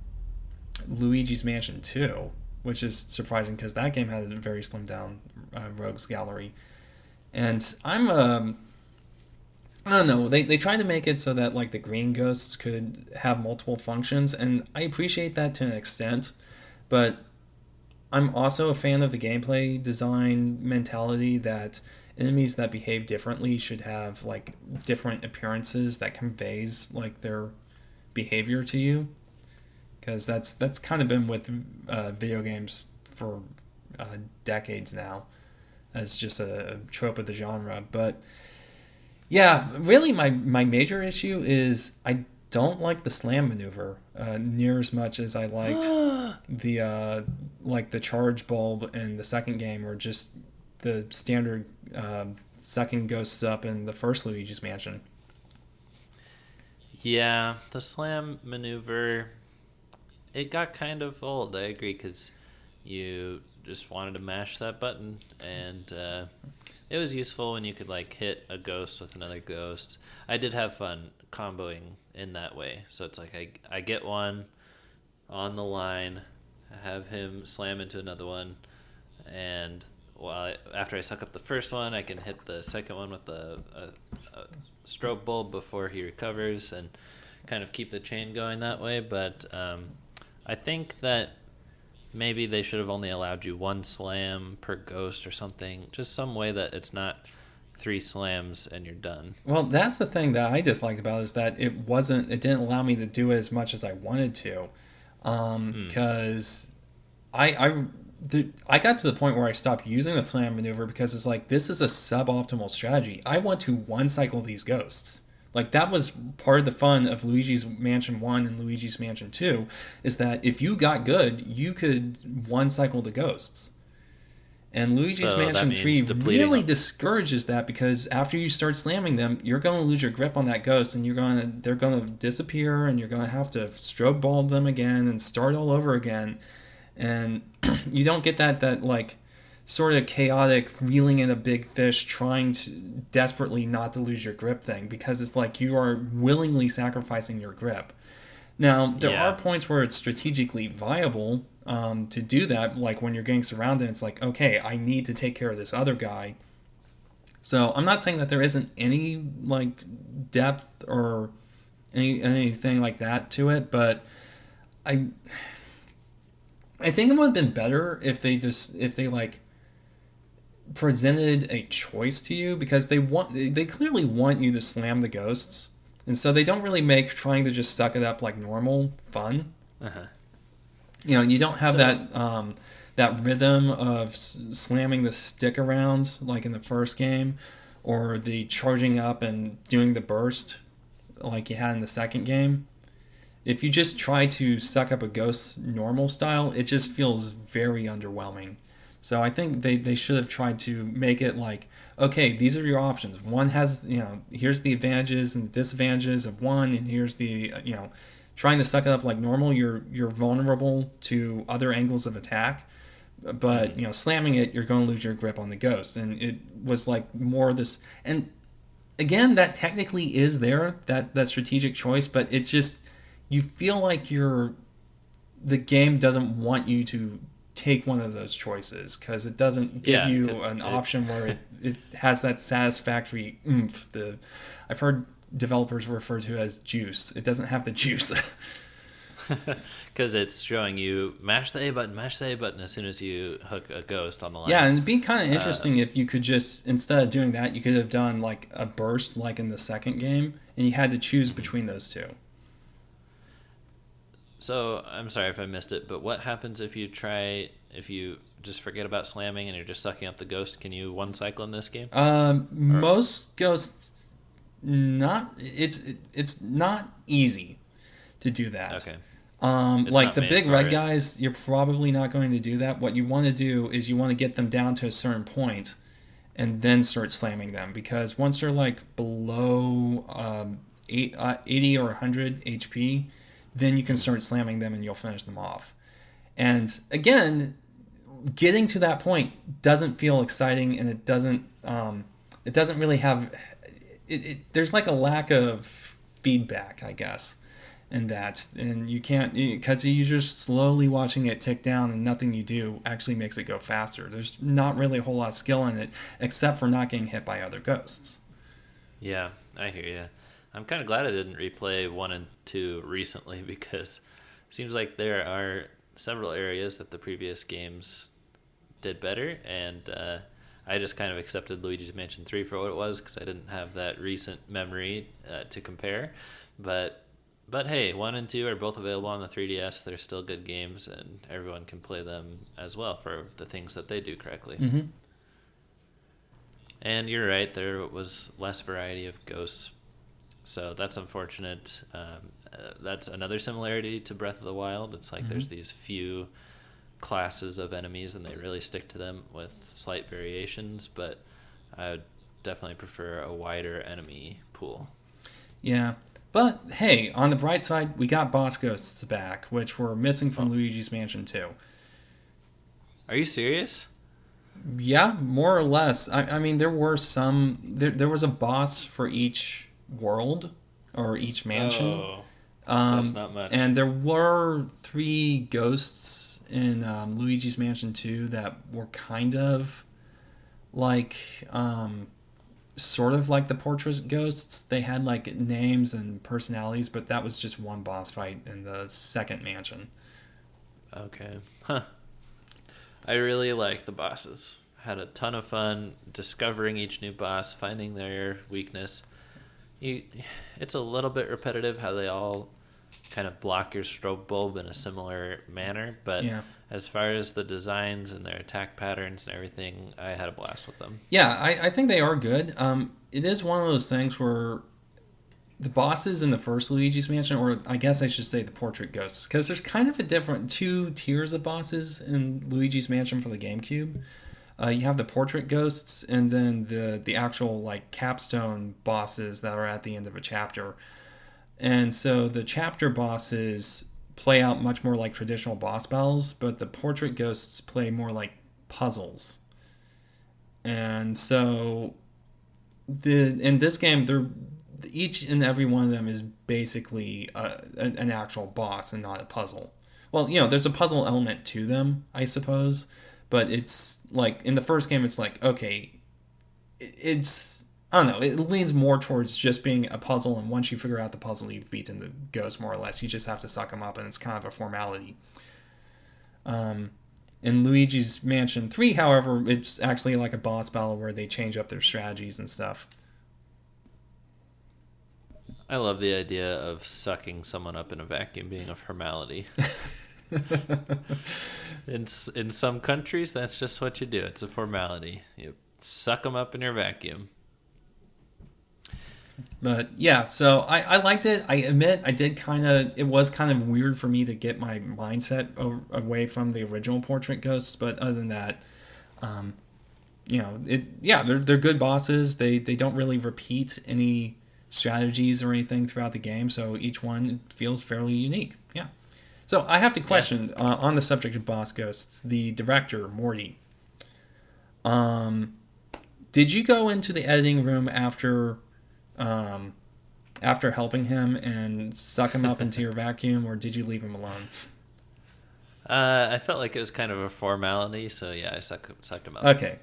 Luigi's Mansion 2, which is surprising because that game had a very slimmed down rogues gallery. And I don't know, they tried to make it so that like the green ghosts could have multiple functions, and I appreciate that to an extent, but I'm also a fan of the gameplay design mentality that enemies that behave differently should have like different appearances that conveys like their behavior to you, because that's kind of been with video games for decades now, as just a trope of the genre. But yeah, really my major issue is I don't like the slam maneuver near as much as I liked the charge bulb in the second game, or just the standard sucking ghosts up in the first Luigi's Mansion. Yeah, the slam maneuver, it got kind of old, I agree, because you just wanted to mash that button, and it was useful when you could like hit a ghost with another ghost. I did have fun comboing in that way, so it's like I get one on the line, have him slam into another one, and after I suck up the first one, I can hit the second one with a strobe bulb before he recovers, and kind of keep the chain going that way. But I think that maybe they should have only allowed you one slam per ghost or something. Just some way that it's not 3 slams and you're done. Well, that's the thing that I disliked about it, is that it didn't allow me to do it as much as I wanted to. Because I got to the point where I stopped using the slam maneuver, because it's like, this is a suboptimal strategy. I want to one cycle these ghosts. Like, that was part of the fun of Luigi's Mansion 1 and Luigi's Mansion 2, is that if you got good, you could one cycle the ghosts. And Luigi's Mansion 3 really discourages that, because after you start slamming them, you're going to lose your grip on that ghost, and they're going to disappear, and you're going to have to strobe bulb them again and start all over again. And you don't get that like sort of chaotic, reeling in a big fish, trying to desperately not to lose your grip thing, because it's like you are willingly sacrificing your grip. Now, there are points where it's strategically viable to do that, like when you're getting surrounded, it's like, okay, I need to take care of this other guy. So I'm not saying that there isn't any like depth or anything like that to it, but I think it would have been better if they like presented a choice to you, because they clearly want you to slam the ghosts, and so they don't really make trying to just suck it up like normal fun. You don't have that rhythm of slamming the stick around like in the first game, or the charging up and doing the burst like you had in the second game. If you just try to suck up a ghost normal style, it just feels very underwhelming. So I think they should have tried to make it like, okay, these are your options. One has, here's the advantages and the disadvantages of one, and here's the, trying to suck it up like normal, you're vulnerable to other angles of attack. But, slamming it, you're going to lose your grip on the ghost. And it was like more this, and again, that technically is there, that strategic choice, but it just, you feel like the game doesn't want you to take one of those choices, because it doesn't give you an option where it has that satisfactory oomph. I've heard developers refer to as juice. It doesn't have the juice. Because it's showing you mash the A button as soon as you hook a ghost on the line. Yeah, and it'd be kind of interesting if you could just, instead of doing that, you could have done like a burst like in the second game, and you had to choose between those two. So, I'm sorry if I missed it, but what happens if you just forget about slamming and you're just sucking up the ghost? Can you one cycle in this game? Most ghosts, it's not easy to do that. Okay. Like the big red guys, you're probably not going to do that. What you want to do is you want to get them down to a certain point and then start slamming them, because once they're like below 80 or 100 HP, then you can start slamming them and you'll finish them off. And again, getting to that point doesn't feel exciting, and it doesn't really have there's like a lack of feedback, I guess, in that, and you can't, because you're just slowly watching it tick down, and nothing you do actually makes it go faster. There's not really a whole lot of skill in it, except for not getting hit by other ghosts. Yeah, I hear you. I'm kind of glad I didn't replay 1 and 2 recently, because it seems like there are several areas that the previous games did better, and I just kind of accepted Luigi's Mansion 3 for what it was, because I didn't have that recent memory to compare. But hey, 1 and 2 are both available on the 3DS. They're still good games, and everyone can play them as well for the things that they do correctly. Mm-hmm. And you're right, there was less variety of ghosts. So that's unfortunate. That's another similarity to Breath of the Wild. It's like there's these few classes of enemies, and they really stick to them with slight variations, but I would definitely prefer a wider enemy pool. Yeah, but hey, on the bright side, we got boss ghosts back, which were missing from Luigi's Mansion 2. Are you serious? Yeah, more or less. I mean, there were some... There was a boss for each world, or each mansion. Oh, that's not much. And there were 3 ghosts in Luigi's Mansion 2 that were kind of like... sort of like the portrait ghosts. They had like names and personalities, but that was just one boss fight in the second mansion. Okay. Huh. I really like the bosses. Had a ton of fun discovering each new boss, finding their weakness. It's a little bit repetitive how they all kind of block your strobe bulb in a similar manner, but as far as the designs and their attack patterns and everything, I had a blast with them. Yeah, I think they are good. It is one of those things where the bosses in the first Luigi's Mansion, or I guess I should say the portrait ghosts, because there's kind of a different 2 tiers of bosses in Luigi's Mansion for the GameCube. You have the portrait ghosts, and then the actual like capstone bosses that are at the end of a chapter. And so the chapter bosses play out much more like traditional boss battles, but the portrait ghosts play more like puzzles. And so in this game, they're each and every one of them is basically an actual boss and not a puzzle. Well, there's a puzzle element to them, I suppose, but it's like in the first game, it's like, okay, it's, I don't know, it leans more towards just being a puzzle, and once you figure out the puzzle, you've beaten the ghost more or less. You just have to suck them up, and it's kind of a formality. In Luigi's Mansion 3, however, it's actually like a boss battle where they change up their strategies and stuff. I love the idea of sucking someone up in a vacuum being a formality. In some countries, that's just what you do. It's a formality. You suck them up in your vacuum. But yeah, so I liked it. I admit it was kind of weird for me to get my mindset away from the original Portrait Ghosts. But other than that, they're good bosses. They don't really repeat any strategies or anything throughout the game, so each one feels fairly unique. Yeah. So I have to question on the subject of boss ghosts, the director Morty. Did you go into the editing room after helping him and suck him up into your vacuum, or did you leave him alone? I felt like it was kind of a formality, so yeah, I sucked him up. Okay.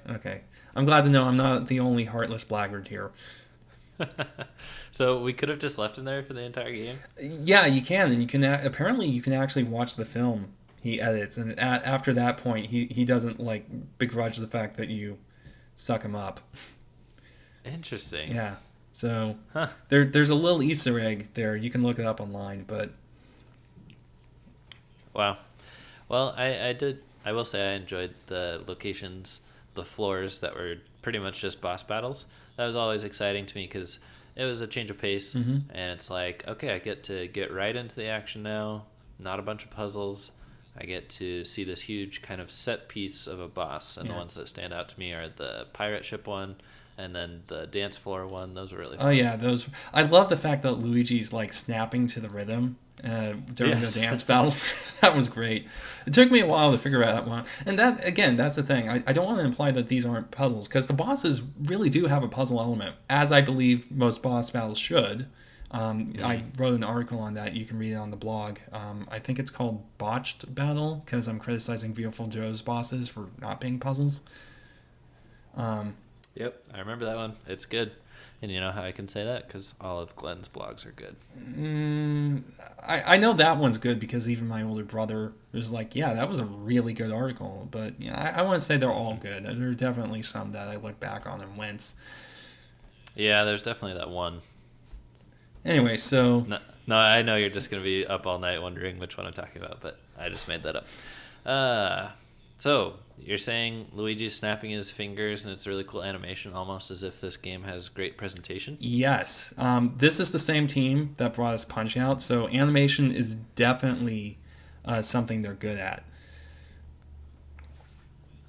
I'm glad to know I'm not the only heartless blackguard here. So we could have just left him there for the entire game? Yeah, you can, and apparently you can actually watch the film he edits, and after that point, he doesn't like begrudge the fact that you suck him up. Interesting. Yeah. So there's a little Easter egg there. You can look it up online, but wow. Well, I will say I enjoyed the locations, the floors that were pretty much just boss battles. That was always exciting to me because it was a change of pace, and it's like, okay, I get to get right into the action now, not a bunch of puzzles. I get to see this huge kind of set piece of a boss, and the ones that stand out to me are the pirate ship one, and then the dance floor one. Those were really fun. Oh yeah, those. I love the fact that Luigi's like snapping to the rhythm during the dance battle. That was great. It took me a while to figure out that one. And that, again, that's the thing. I don't want to imply that these aren't puzzles, because the bosses really do have a puzzle element, as I believe most boss battles should. I wrote an article on that. You can read it on the blog. I think it's called Botched Battle, because I'm criticizing Beautiful Joe's bosses for not being puzzles. Yep, I remember that one. It's good. And you know how I can say that? Because all of Glenn's blogs are good. I know that one's good because even my older brother was like, yeah, that was a really good article. But yeah, I want to say they're all good. There are definitely some that I look back on and wince. Yeah, there's definitely that one. Anyway, so... No, I know you're just going to be up all night wondering which one I'm talking about, but I just made that up. So, you're saying Luigi's snapping his fingers, and it's a really cool animation, almost as if this game has great presentation? Yes. This is the same team that brought us Punch-Out!, so animation is definitely something they're good at.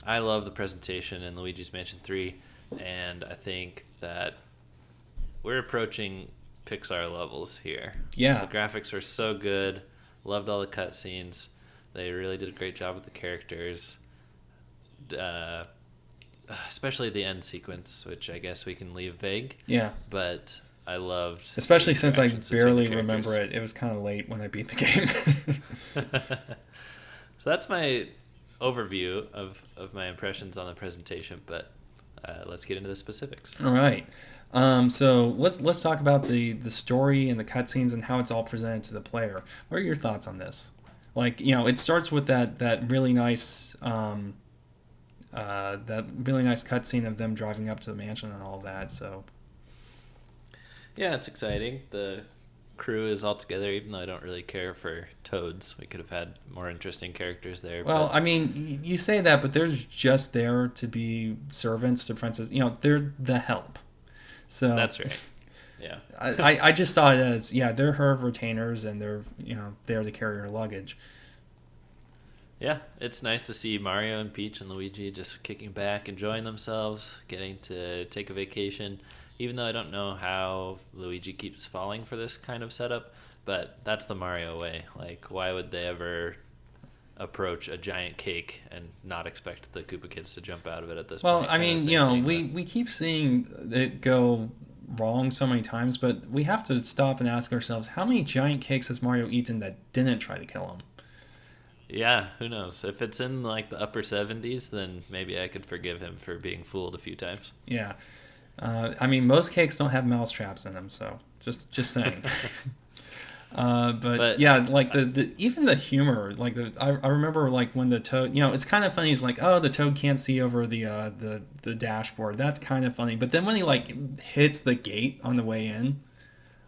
I love the presentation in Luigi's Mansion 3, and I think that we're approaching Pixar levels here. Yeah. The graphics are so good. Loved all the cutscenes. They really did a great job with the characters, especially the end sequence, which I guess we can leave vague. Yeah. But I loved... Especially since I barely remember it. It was kind of late when I beat the game. So that's my overview of my impressions on the presentation, but let's get into the specifics. All right. So let's talk about the story and the cutscenes and how it's all presented to the player. What are your thoughts on this? Like, it starts with that really nice cutscene of them driving up to the mansion and all that. So yeah, it's exciting. The crew is all together, even though I don't really care for Toads. We could have had more interesting characters there. Well, I mean, you say that, but they're just there to be servants to Princess. They're the help. So that's right. Yeah. I just saw it as, they're her retainers, and they're there to carry her luggage. Yeah, it's nice to see Mario and Peach and Luigi just kicking back, enjoying themselves, getting to take a vacation. Even though I don't know how Luigi keeps falling for this kind of setup, but that's the Mario way. Like, why would they ever approach a giant cake and not expect the Koopa Kids to jump out of it at this Well, point. I mean, we keep seeing it go wrong so many times, but we have to stop and ask ourselves, how many giant cakes has Mario eaten that didn't try to kill him? Yeah, who knows? If it's in like the upper 70s, then maybe I could forgive him for being fooled a few times. Yeah. I mean, most cakes don't have mouse traps in them, so just saying. But yeah, like the even the humor, like I remember like when the Toad, it's kind of funny. He's like, oh, the Toad can't see over the dashboard. That's kind of funny. But then when he like hits the gate on the way in,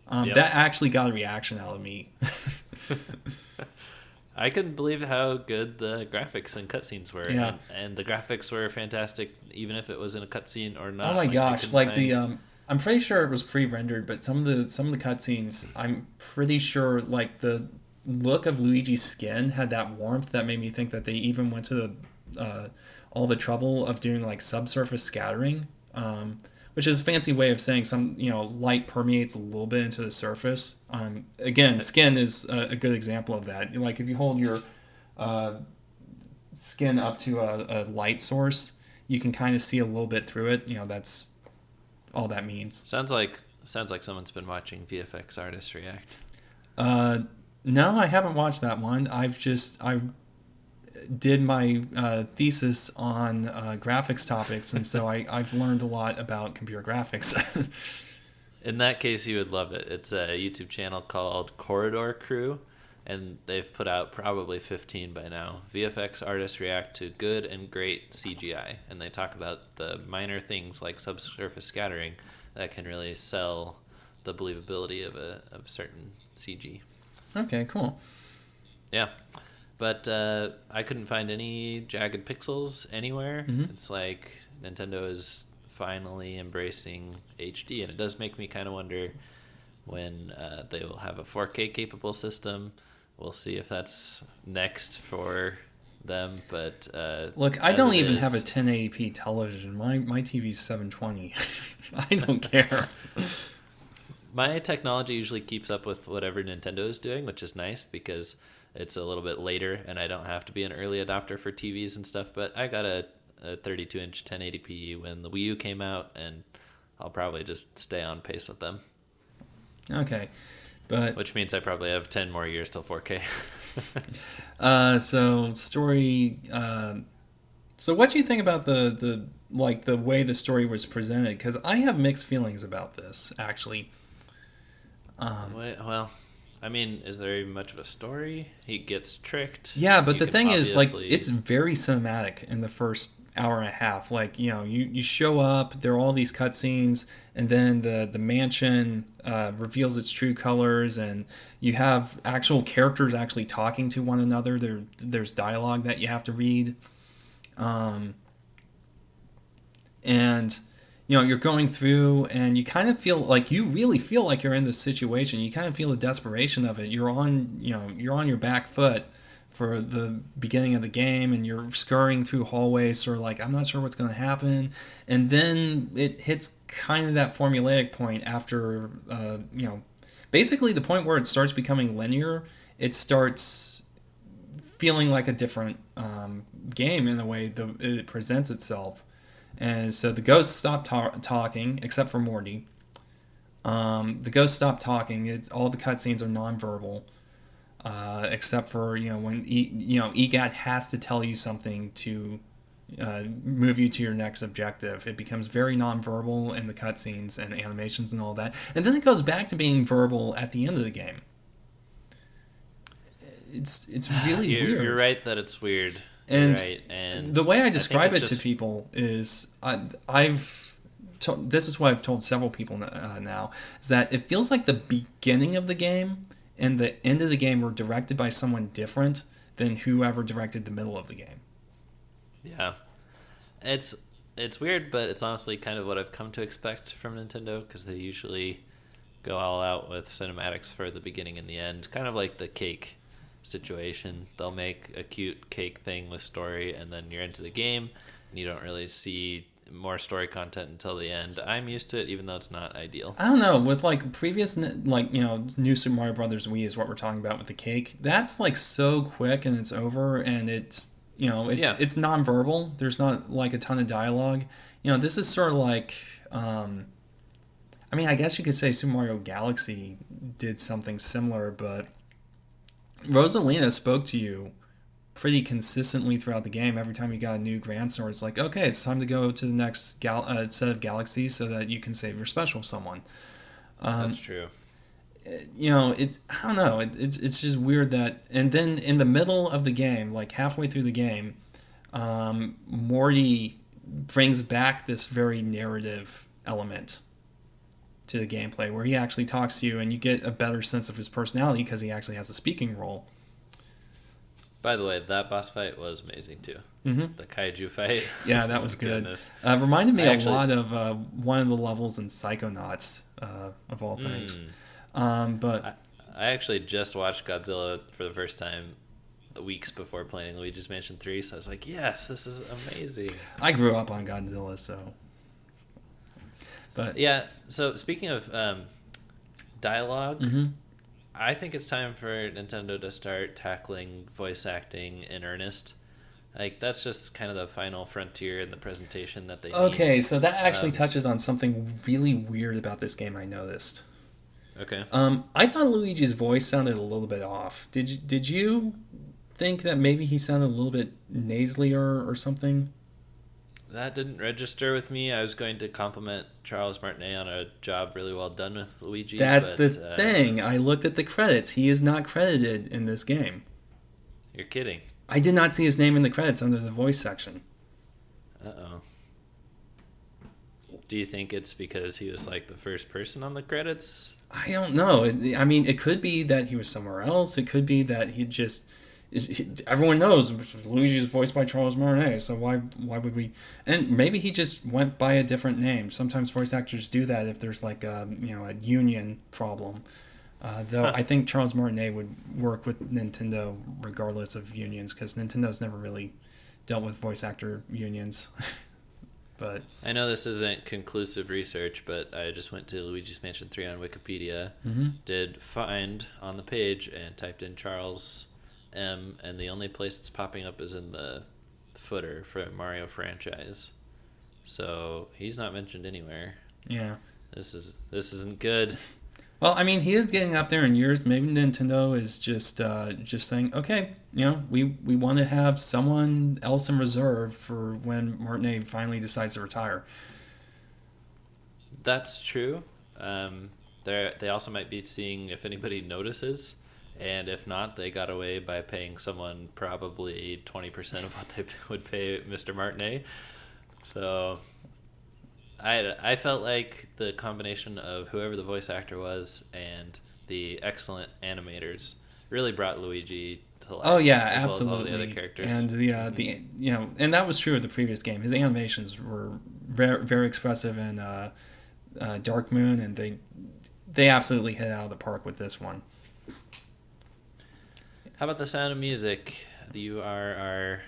that actually got a reaction out of me. I couldn't believe how good the graphics and cutscenes were. Yeah. And the graphics were fantastic, even if it was in a cutscene or not. Oh my gosh! Like I'm pretty sure it was pre-rendered, but some of the cutscenes, I'm pretty sure like the look of Luigi's skin had that warmth that made me think that they even went to the all the trouble of doing like subsurface scattering, which is a fancy way of saying some light permeates a little bit into the surface. Again, skin is a good example of that. Like if you hold your skin up to a light source, you can kind of see a little bit through it. That's all that means. Sounds like someone's been watching VFX artists react. No, I haven't watched that one. I did my thesis on graphics topics, and so I've learned a lot about computer graphics. In that case, you would love it. It's a YouTube channel called Corridor Crew, and they've put out probably 15 by now. VFX artists react to good and great CGI, and they talk about the minor things like subsurface scattering that can really sell the believability of certain CG. Okay, cool. Yeah, but I couldn't find any jagged pixels anywhere. Mm-hmm. It's like Nintendo is finally embracing HD, and it does make me kind of wonder when they will have a 4K capable system. We'll see if that's next for them. But look, I don't even have a 1080p television. My TV's 720. I don't care. My technology usually keeps up with whatever Nintendo is doing, which is nice because it's a little bit later and I don't have to be an early adopter for TVs and stuff. But I got a 32-inch 1080p when the Wii U came out, and I'll probably just stay on pace with them. Okay. Which means I probably have 10 more years till 4K. So story. So what do you think about the way the story was presented? Because I have mixed feelings about this, actually. Well, I mean, is there even much of a story? He gets tricked. Yeah, but the thing is, like, it's very cinematic in the first hour and a half. Like, you show up, there are all these cutscenes, and then the mansion reveals its true colors, and you have actual characters actually talking to one another. There's dialogue that you have to read. And you're going through, and you kind of feel like you really feel like you're in this situation. You kind of feel the desperation of it. You're on your back foot for the beginning of the game, and you're scurrying through hallways, sort of like, I'm not sure what's going to happen. And then it hits kind of that formulaic point after, basically the point where it starts becoming linear. It starts feeling like a different game in the way it presents itself. And so the ghosts stop talking, except for Morty. The ghosts stop talking. All the cutscenes are nonverbal, except for when EGAT has to tell you something to move you to your next objective. It becomes very nonverbal in the cutscenes and animations and all that, and then it goes back to being verbal at the end of the game. It's really weird. You're right that it's weird. And, right. And the way I describe it to people is, this is what I've told several people now, is that it feels like the beginning of the game and the end of the game were directed by someone different than whoever directed the middle of the game. Yeah. It's weird, but it's honestly kind of what I've come to expect from Nintendo, because they usually go all out with cinematics for the beginning and the end, kind of like the cake situation. They'll make a cute cake thing with story, and then you're into the game and you don't really see more story content until the end. I'm used to it, even though it's not ideal. I don't know, with like previous, like, New Super Mario Brothers Wii is what we're talking about with the cake. That's like so quick and it's over, and it's, it's nonverbal. There's not like a ton of dialogue. This is sort of like, I guess you could say Super Mario Galaxy did something similar, but Rosalina spoke to you pretty consistently throughout the game. Every time you got a new Grand Sword, it's like, okay, it's time to go to the next set of galaxies so that you can save your special someone. That's true. It's, I don't know, it's just weird that, and then in the middle of the game, like halfway through the game, Morty brings back this very narrative element to the gameplay where he actually talks to you and you get a better sense of his personality because he actually has a speaking role. By the way, that boss fight was amazing too. Mm-hmm. The kaiju fight. Yeah, that was good. Reminded me a lot of one of the levels in Psychonauts, of all things. But I actually just watched Godzilla for the first time weeks before playing Luigi's Mansion 3, so I was like, yes, this is amazing. I grew up on Godzilla, so... But yeah, so speaking of dialogue, mm-hmm. I think it's time for Nintendo to start tackling voice acting in earnest. Like, that's just kind of the final frontier in the presentation that they need. So that actually touches on something really weird about this game I noticed. Okay. I thought Luigi's voice sounded a little bit off. Did you think that maybe he sounded a little bit nasally or something? That didn't register with me. I was going to compliment Charles Martinet on a job really well done with Luigi. That's the thing. I looked at the credits. He is not credited in this game. You're kidding. I did not see his name in the credits under the voice section. Uh-oh. Do you think it's because he was like the first person on the credits? I don't know. It could be that he was somewhere else. It could be that he just... everyone knows Luigi's voiced by Charles Martinet, so why would we? And maybe he just went by a different name. Sometimes voice actors do that if there's like a union problem. Though I think Charles Martinet would work with Nintendo regardless of unions, because Nintendo's never really dealt with voice actor unions. But I know this isn't conclusive research, but I just went to Luigi's Mansion 3 on Wikipedia, did find on the page, and typed in Charles M, and the only place it's popping up is in the footer for Mario franchise. So he's not mentioned anywhere. Yeah. This isn't good. Well, he is getting up there in years. Maybe Nintendo is just saying, okay, we want to have someone else in reserve for when Martinet finally decides to retire. That's true. They also might be seeing if anybody notices. And if not, they got away by paying someone probably 20% of what they would pay Mr. Martinet. So I felt like the combination of whoever the voice actor was and the excellent animators really brought Luigi to life. Oh yeah, as absolutely. Well as all the other characters. And the and that was true of the previous game. His animations were very, very expressive in Dark Moon, and they absolutely hit it out of the park with this one. How about the Sound of Music? You are our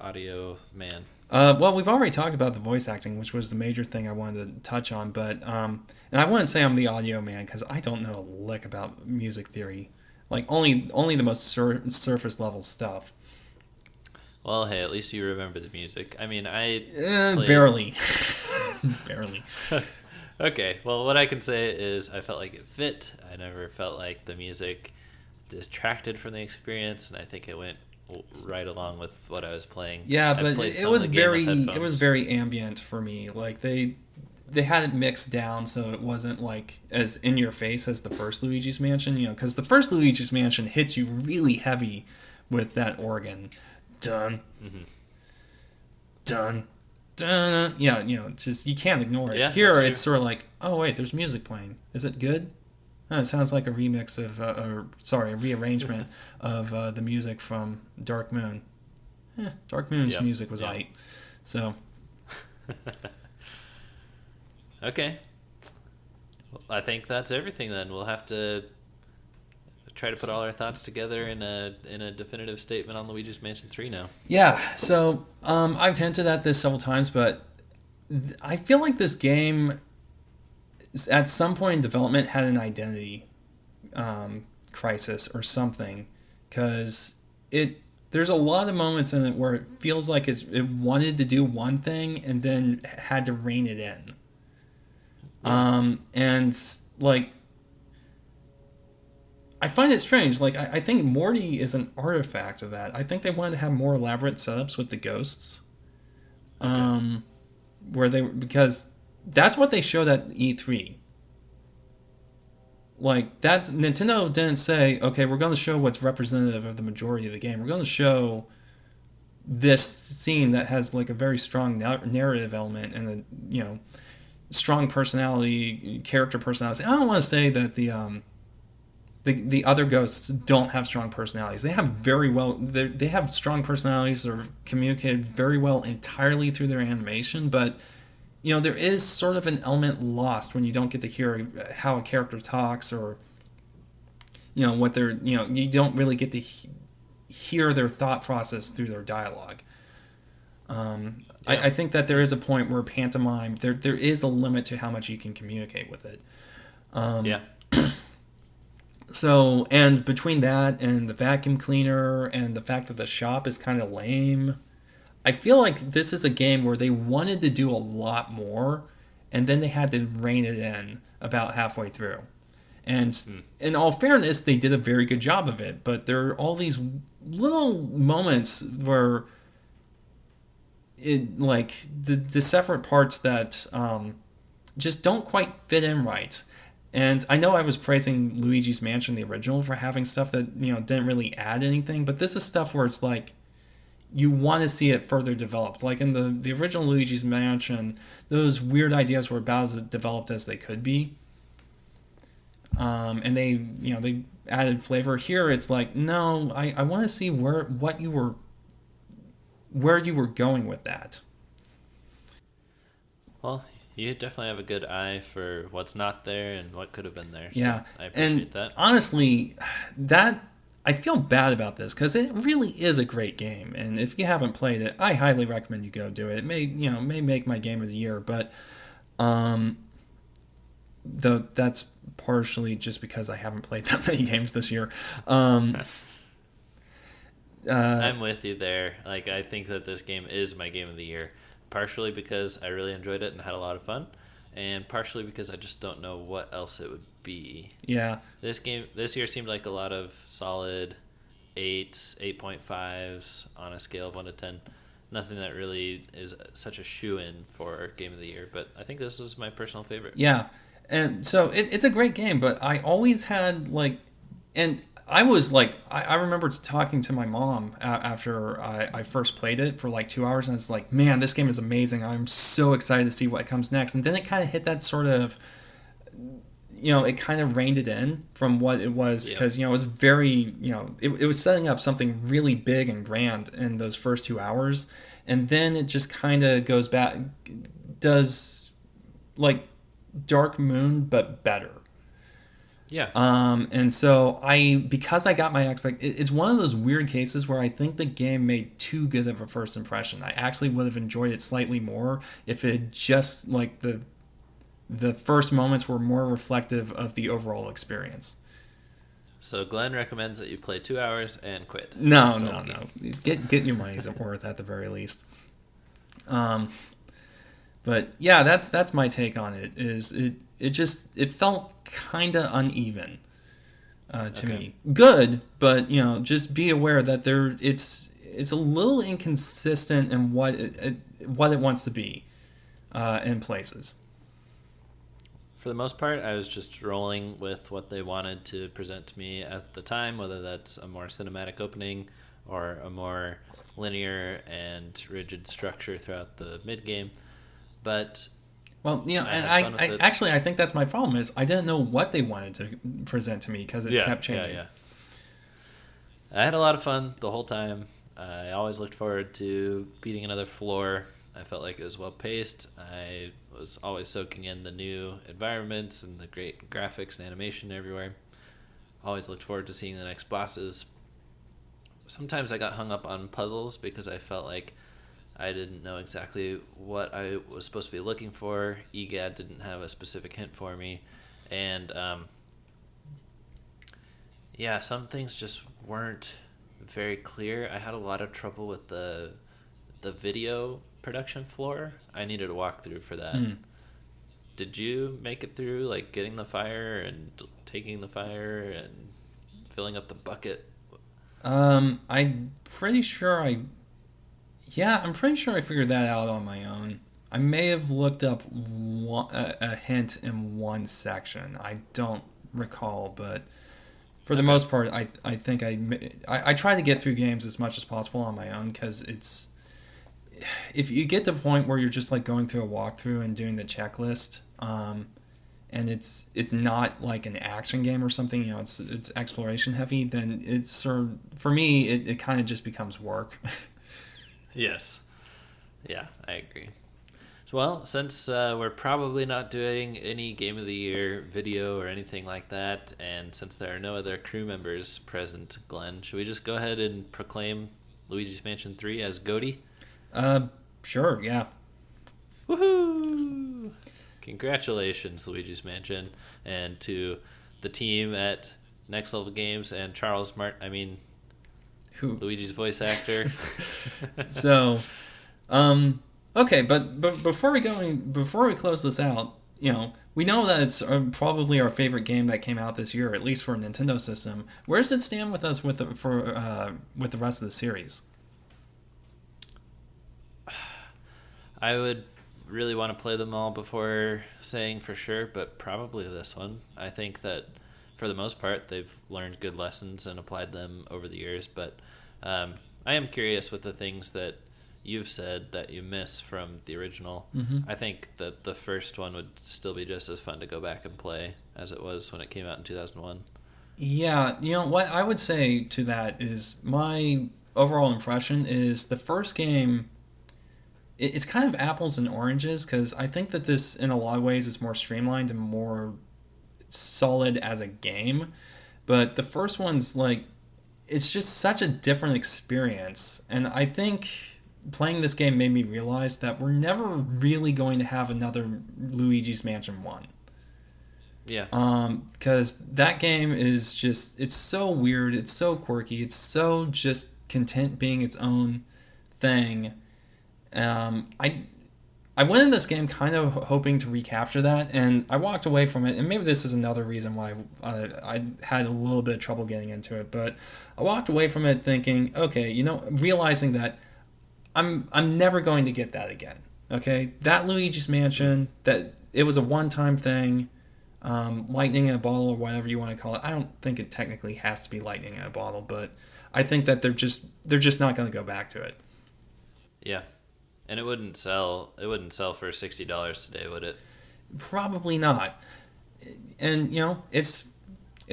audio man. Well, we've already talked about the voice acting, which was the major thing I wanted to touch on. But and I wouldn't say I'm the audio man because I don't know a lick about music theory. Like only the most surface level stuff. Well, hey, at least you remember the music. Barely, barely. Okay. Well, what I can say is I felt like it fit. I never felt like the music detracted from the experience, and I think it went right along with what I was playing. Yeah, but it was very ambient for me. Like they had it mixed down so it wasn't like as in your face as the first Luigi's Mansion, because the first Luigi's Mansion hits you really heavy with that organ. Dun. Mm-hmm. Dun. Dun. Yeah, it's just you can't ignore it. Yeah, here it's sort of like, oh wait, there's music playing. Is it good? Oh, it sounds like a remix of, a rearrangement of the music from Dark Moon. Dark Moon's music was aight. So. Okay. Well, I think that's everything then. We'll have to try to put all our thoughts together in a definitive statement on Luigi's Mansion 3 now. Yeah, so I've hinted at this several times, but I feel like this game, at some point in development, had an identity crisis or something, because there's a lot of moments in it where it feels like it wanted to do one thing and then had to rein it in. And like, I find it strange. Like, I think Morty is an artifact of that. I think they wanted to have more elaborate setups with the ghosts. Because that's what they showed at E3. Like, Nintendo didn't say, okay, we're going to show what's representative of the majority of the game. We're going to show this scene that has like a very strong narrative element and a, strong personality, character personality. I don't want to say that the other ghosts don't have strong personalities. They have they have strong personalities that are communicated very well entirely through their animation, but there is sort of an element lost when you don't get to hear how a character talks, or what they're you don't really get to hear their thought process through their dialogue. I think that there is a point where pantomime, there is a limit to how much you can communicate with it. So, and between that and the vacuum cleaner and the fact that the shop is kind of lame, I feel like this is a game where they wanted to do a lot more, and then they had to rein it in about halfway through. And in all fairness, they did a very good job of it, but there are all these little moments where the separate parts that just don't quite fit in right. And I know I was praising Luigi's Mansion, the original, for having stuff that didn't really add anything, but this is stuff where it's like you want to see it further developed. Like in the original Luigi's Mansion, those weird ideas were about as developed as they could be, and they added flavor. Here it's like, no, I want to see where you were going with that. Well, you definitely have a good eye for what's not there and what could have been there. Yeah, so I appreciate that. Honestly, I feel bad about this because it really is a great game, and if you haven't played it, I highly recommend you go do it. It may make my game of the year, but though that's partially just because I haven't played that many games this year. I'm with you there. Like, I think that this game is my game of the year, partially because I really enjoyed it and had a lot of fun, and partially because I just don't know what else it would be. Yeah. This year seemed like a lot of solid 8s, 8.5s on a scale of 1 to 10. Nothing that really is such a shoo-in for game of the year, but I think this was my personal favorite. Yeah. And so it's a great game, but I always had and I was like, I remember talking to my mom after I first played it for like 2 hours, and it's like, man, this game is amazing. I'm so excited to see what comes next. And then it kind of hit that sort of, it kind of reined it in from what it was, because, it was very, it was setting up something really big and grand in those first 2 hours. And then it just kind of goes back, does like Dark Moon, but better. Yeah. And so because I got my it's one of those weird cases where I think the game made too good of a first impression. I actually would have enjoyed it slightly more if it just like the first moments were more reflective of the overall experience. So Glenn recommends that you play 2 hours and quit. No. Get your money's worth at the very least. But yeah, that's my take on it. It felt kind of uneven to me. Good, but just be aware that it's a little inconsistent in what it wants to be in places. For the most part, I was just rolling with what they wanted to present to me at the time, whether that's a more cinematic opening or a more linear and rigid structure throughout the mid-game. But well, and I think that's my problem is I didn't know what they wanted to present to me because it kept changing. Yeah. I had a lot of fun the whole time. I always looked forward to beating another floor. I felt like it was well paced. I was always soaking in the new environments and the great graphics and animation everywhere. Always looked forward to seeing the next bosses. Sometimes I got hung up on puzzles because I felt like I didn't know exactly what I was supposed to be looking for. EGAD didn't have a specific hint for me. And yeah, some things just weren't very clear. I had a lot of trouble with the video production floor. I needed a walkthrough for that. Did you make it through, like getting the fire and taking the fire and filling up the bucket? I'm pretty sure I'm pretty sure I figured that out on my own. I may have looked up a hint in one section. I don't recall, but for the most part, I think I try to get through games as much as possible on my own because if you get to a point where you're just like going through a walkthrough and doing the checklist, and it's not like an action game or something, it's exploration heavy, then it's for me it kind of just becomes work. Yes. Yeah, I agree. So, well, since we're probably not doing any Game of the Year video or anything like that, and since there are no other crew members present, Glenn, should we just go ahead and proclaim Luigi's Mansion 3 as GOTY? Sure, yeah. Woohoo! Congratulations, Luigi's Mansion, and to the team at Next Level Games and Charles Who? Luigi's voice actor. So, okay, but before we close this out, we know that it's probably our favorite game that came out this year, at least for a Nintendo system. Where does it stand with us with the rest of the series? I would really want to play them all before saying for sure, but probably this one. I think that for the most part they've learned good lessons and applied them over the years, but I am curious with the things that you've said that you miss from the original. I think that the first one would still be just as fun to go back and play as it was when it came out in 2001. Yeah, what I would say to that is my overall impression is the first game, it's kind of apples and oranges, because I think that this, in a lot of ways, is more streamlined and more solid as a game. But the first one's like, it's just such a different experience. And I think playing this game made me realize that we're never really going to have another Luigi's Mansion 1. Yeah. Because that game is just, it's so weird, it's so quirky, it's so just content being its own thing. I went in this game kind of hoping to recapture that, and I walked away from it, and maybe this is another reason why I had a little bit of trouble getting into it, but I walked away from it thinking, okay, realizing that I'm never going to get that again. Okay, that Luigi's Mansion, that it was a one-time thing, lightning in a bottle or whatever you want to call it. I don't think it technically has to be lightning in a bottle, but I think that they're just not going to go back to it. Yeah. And it wouldn't sell for $60 today, would it? Probably not. And it's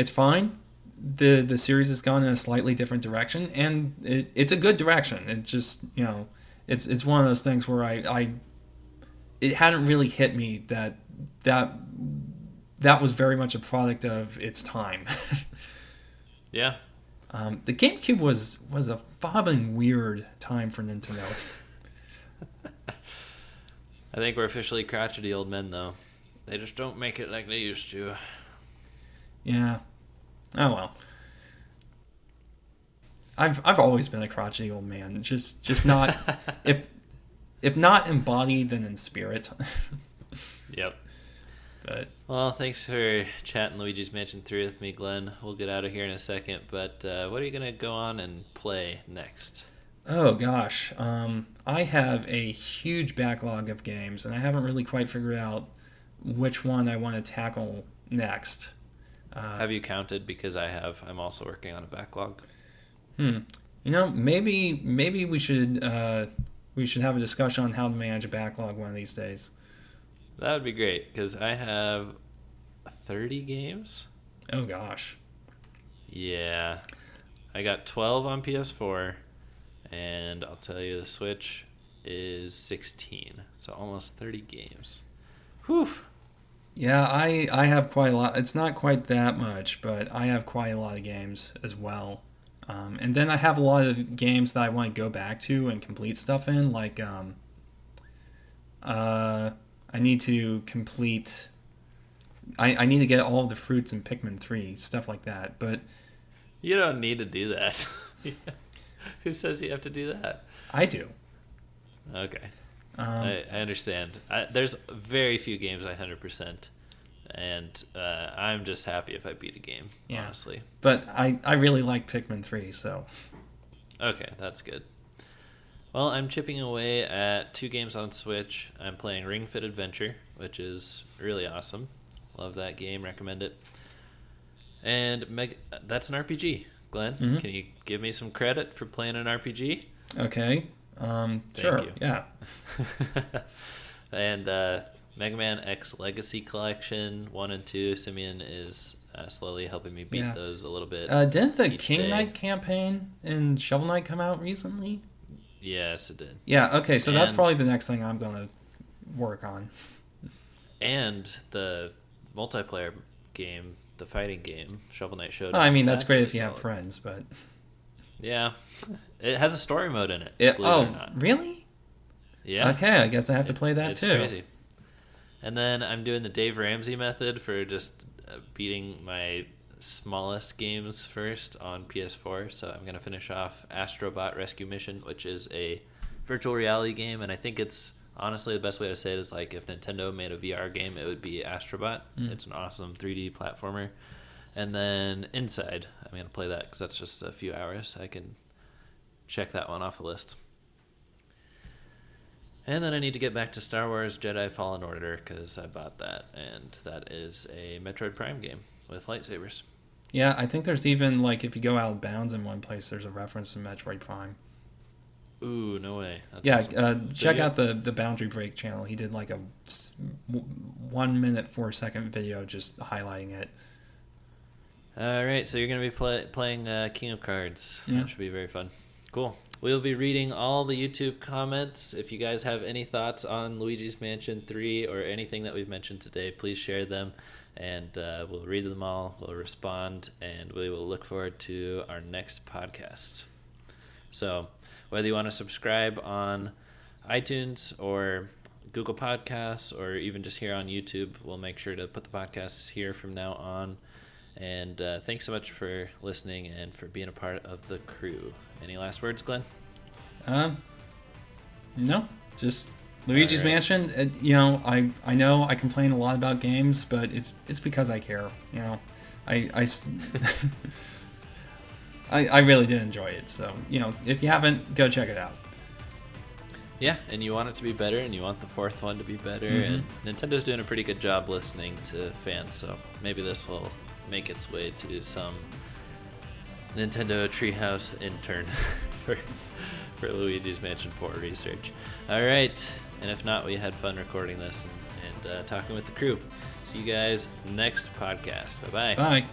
fine. The series has gone in a slightly different direction, and it's a good direction. It just it's one of those things where it hadn't really hit me that was very much a product of its time. Yeah. The GameCube was a fucking weird time for Nintendo. I think we're officially crotchety old men, though. They just don't make it like they used to. Yeah. Oh well. I've always been a crotchety old man. Just not if not embodied, then in spirit. Yep. But well, thanks for chatting Luigi's Mansion 3 with me, Glenn. We'll get out of here in a second, but what are you gonna go on and play next? Oh gosh, I have a huge backlog of games, and I haven't really quite figured out which one I want to tackle next. Have you counted? Because I have. I'm also working on a backlog. Maybe we should have a discussion on how to manage a backlog one of these days. That would be great, because I have 30 games. Oh gosh. Yeah, I got 12 on PS4. And I'll tell you, the Switch is 16, so almost 30 games. Whew. Yeah, I have quite a lot. It's not quite that much, but I have quite a lot of games as well. And then I have a lot of games that I want to go back to and complete stuff in. Like, I need to complete... I need to get all of the fruits in Pikmin 3, stuff like that. But You don't need to do that. Who says you have to do that? I do. Okay. I understand. There's very few games I 100%, and I'm just happy if I beat a game, honestly. But I really like Pikmin 3, so... Okay, that's good. Well, I'm chipping away at 2 games on Switch. I'm playing Ring Fit Adventure, which is really awesome. Love that game. Recommend it. And that's an RPG. Glenn, can you give me some credit for playing an RPG? Okay. Sure. You. Yeah. And Mega Man X Legacy Collection 1 and 2. Simeon is slowly helping me beat those a little bit. Didn't the King Knight campaign in Shovel Knight come out recently? Yes, it did. Yeah, okay, so that's probably the next thing I'm going to work on. And the multiplayer game, the fighting game, Shovel Knight Showdown. Well, I mean, that's great if you have friends, but... Yeah. It has a story mode in it. Believe it or not. Really? Yeah. Okay, I guess I have to play that it's too. Crazy. And then I'm doing the Dave Ramsey method for just beating my smallest games first on PS4. So I'm going to finish off Astrobot Rescue Mission, which is a virtual reality game. And I think it's honestly the best way to say it is like if Nintendo made a VR game, it would be Astrobot. It's an awesome 3D platformer. And then Inside, I'm going to play that because that's just a few hours. I can check that one off the list. And then I need to get back to Star Wars Jedi Fallen Order because I bought that, and that is a Metroid Prime game with lightsabers. Yeah, I think there's even, like, if you go out of bounds in one place, there's a reference to Metroid Prime. Ooh, no way. That's awesome. Check out the Boundary Break channel. He did, like, a 1 minute, 4 second video just highlighting it. All right, so you're going to be playing King of Cards. Yeah. That should be very fun. Cool. We'll be reading all the YouTube comments. If you guys have any thoughts on Luigi's Mansion 3 or anything that we've mentioned today, please share them, and we'll read them all, we'll respond, and we will look forward to our next podcast. So whether you want to subscribe on iTunes or Google Podcasts or even just here on YouTube, we'll make sure to put the podcasts here from now on. And thanks so much for listening and for being a part of the crew. Any last words, Glenn? No. Just Luigi's Mansion. You know, I know I complain a lot about games, but it's because I care. You know, I really did enjoy it. So, you know, if you haven't, go check it out. Yeah, and you want it to be better, and you want the 4th one to be better. And Nintendo's doing a pretty good job listening to fans, so maybe this will make its way to some Nintendo Treehouse intern for Luigi's Mansion 4 research. All right, and if not, we had fun recording this and talking with the crew. See you guys next podcast. Bye-bye. Bye.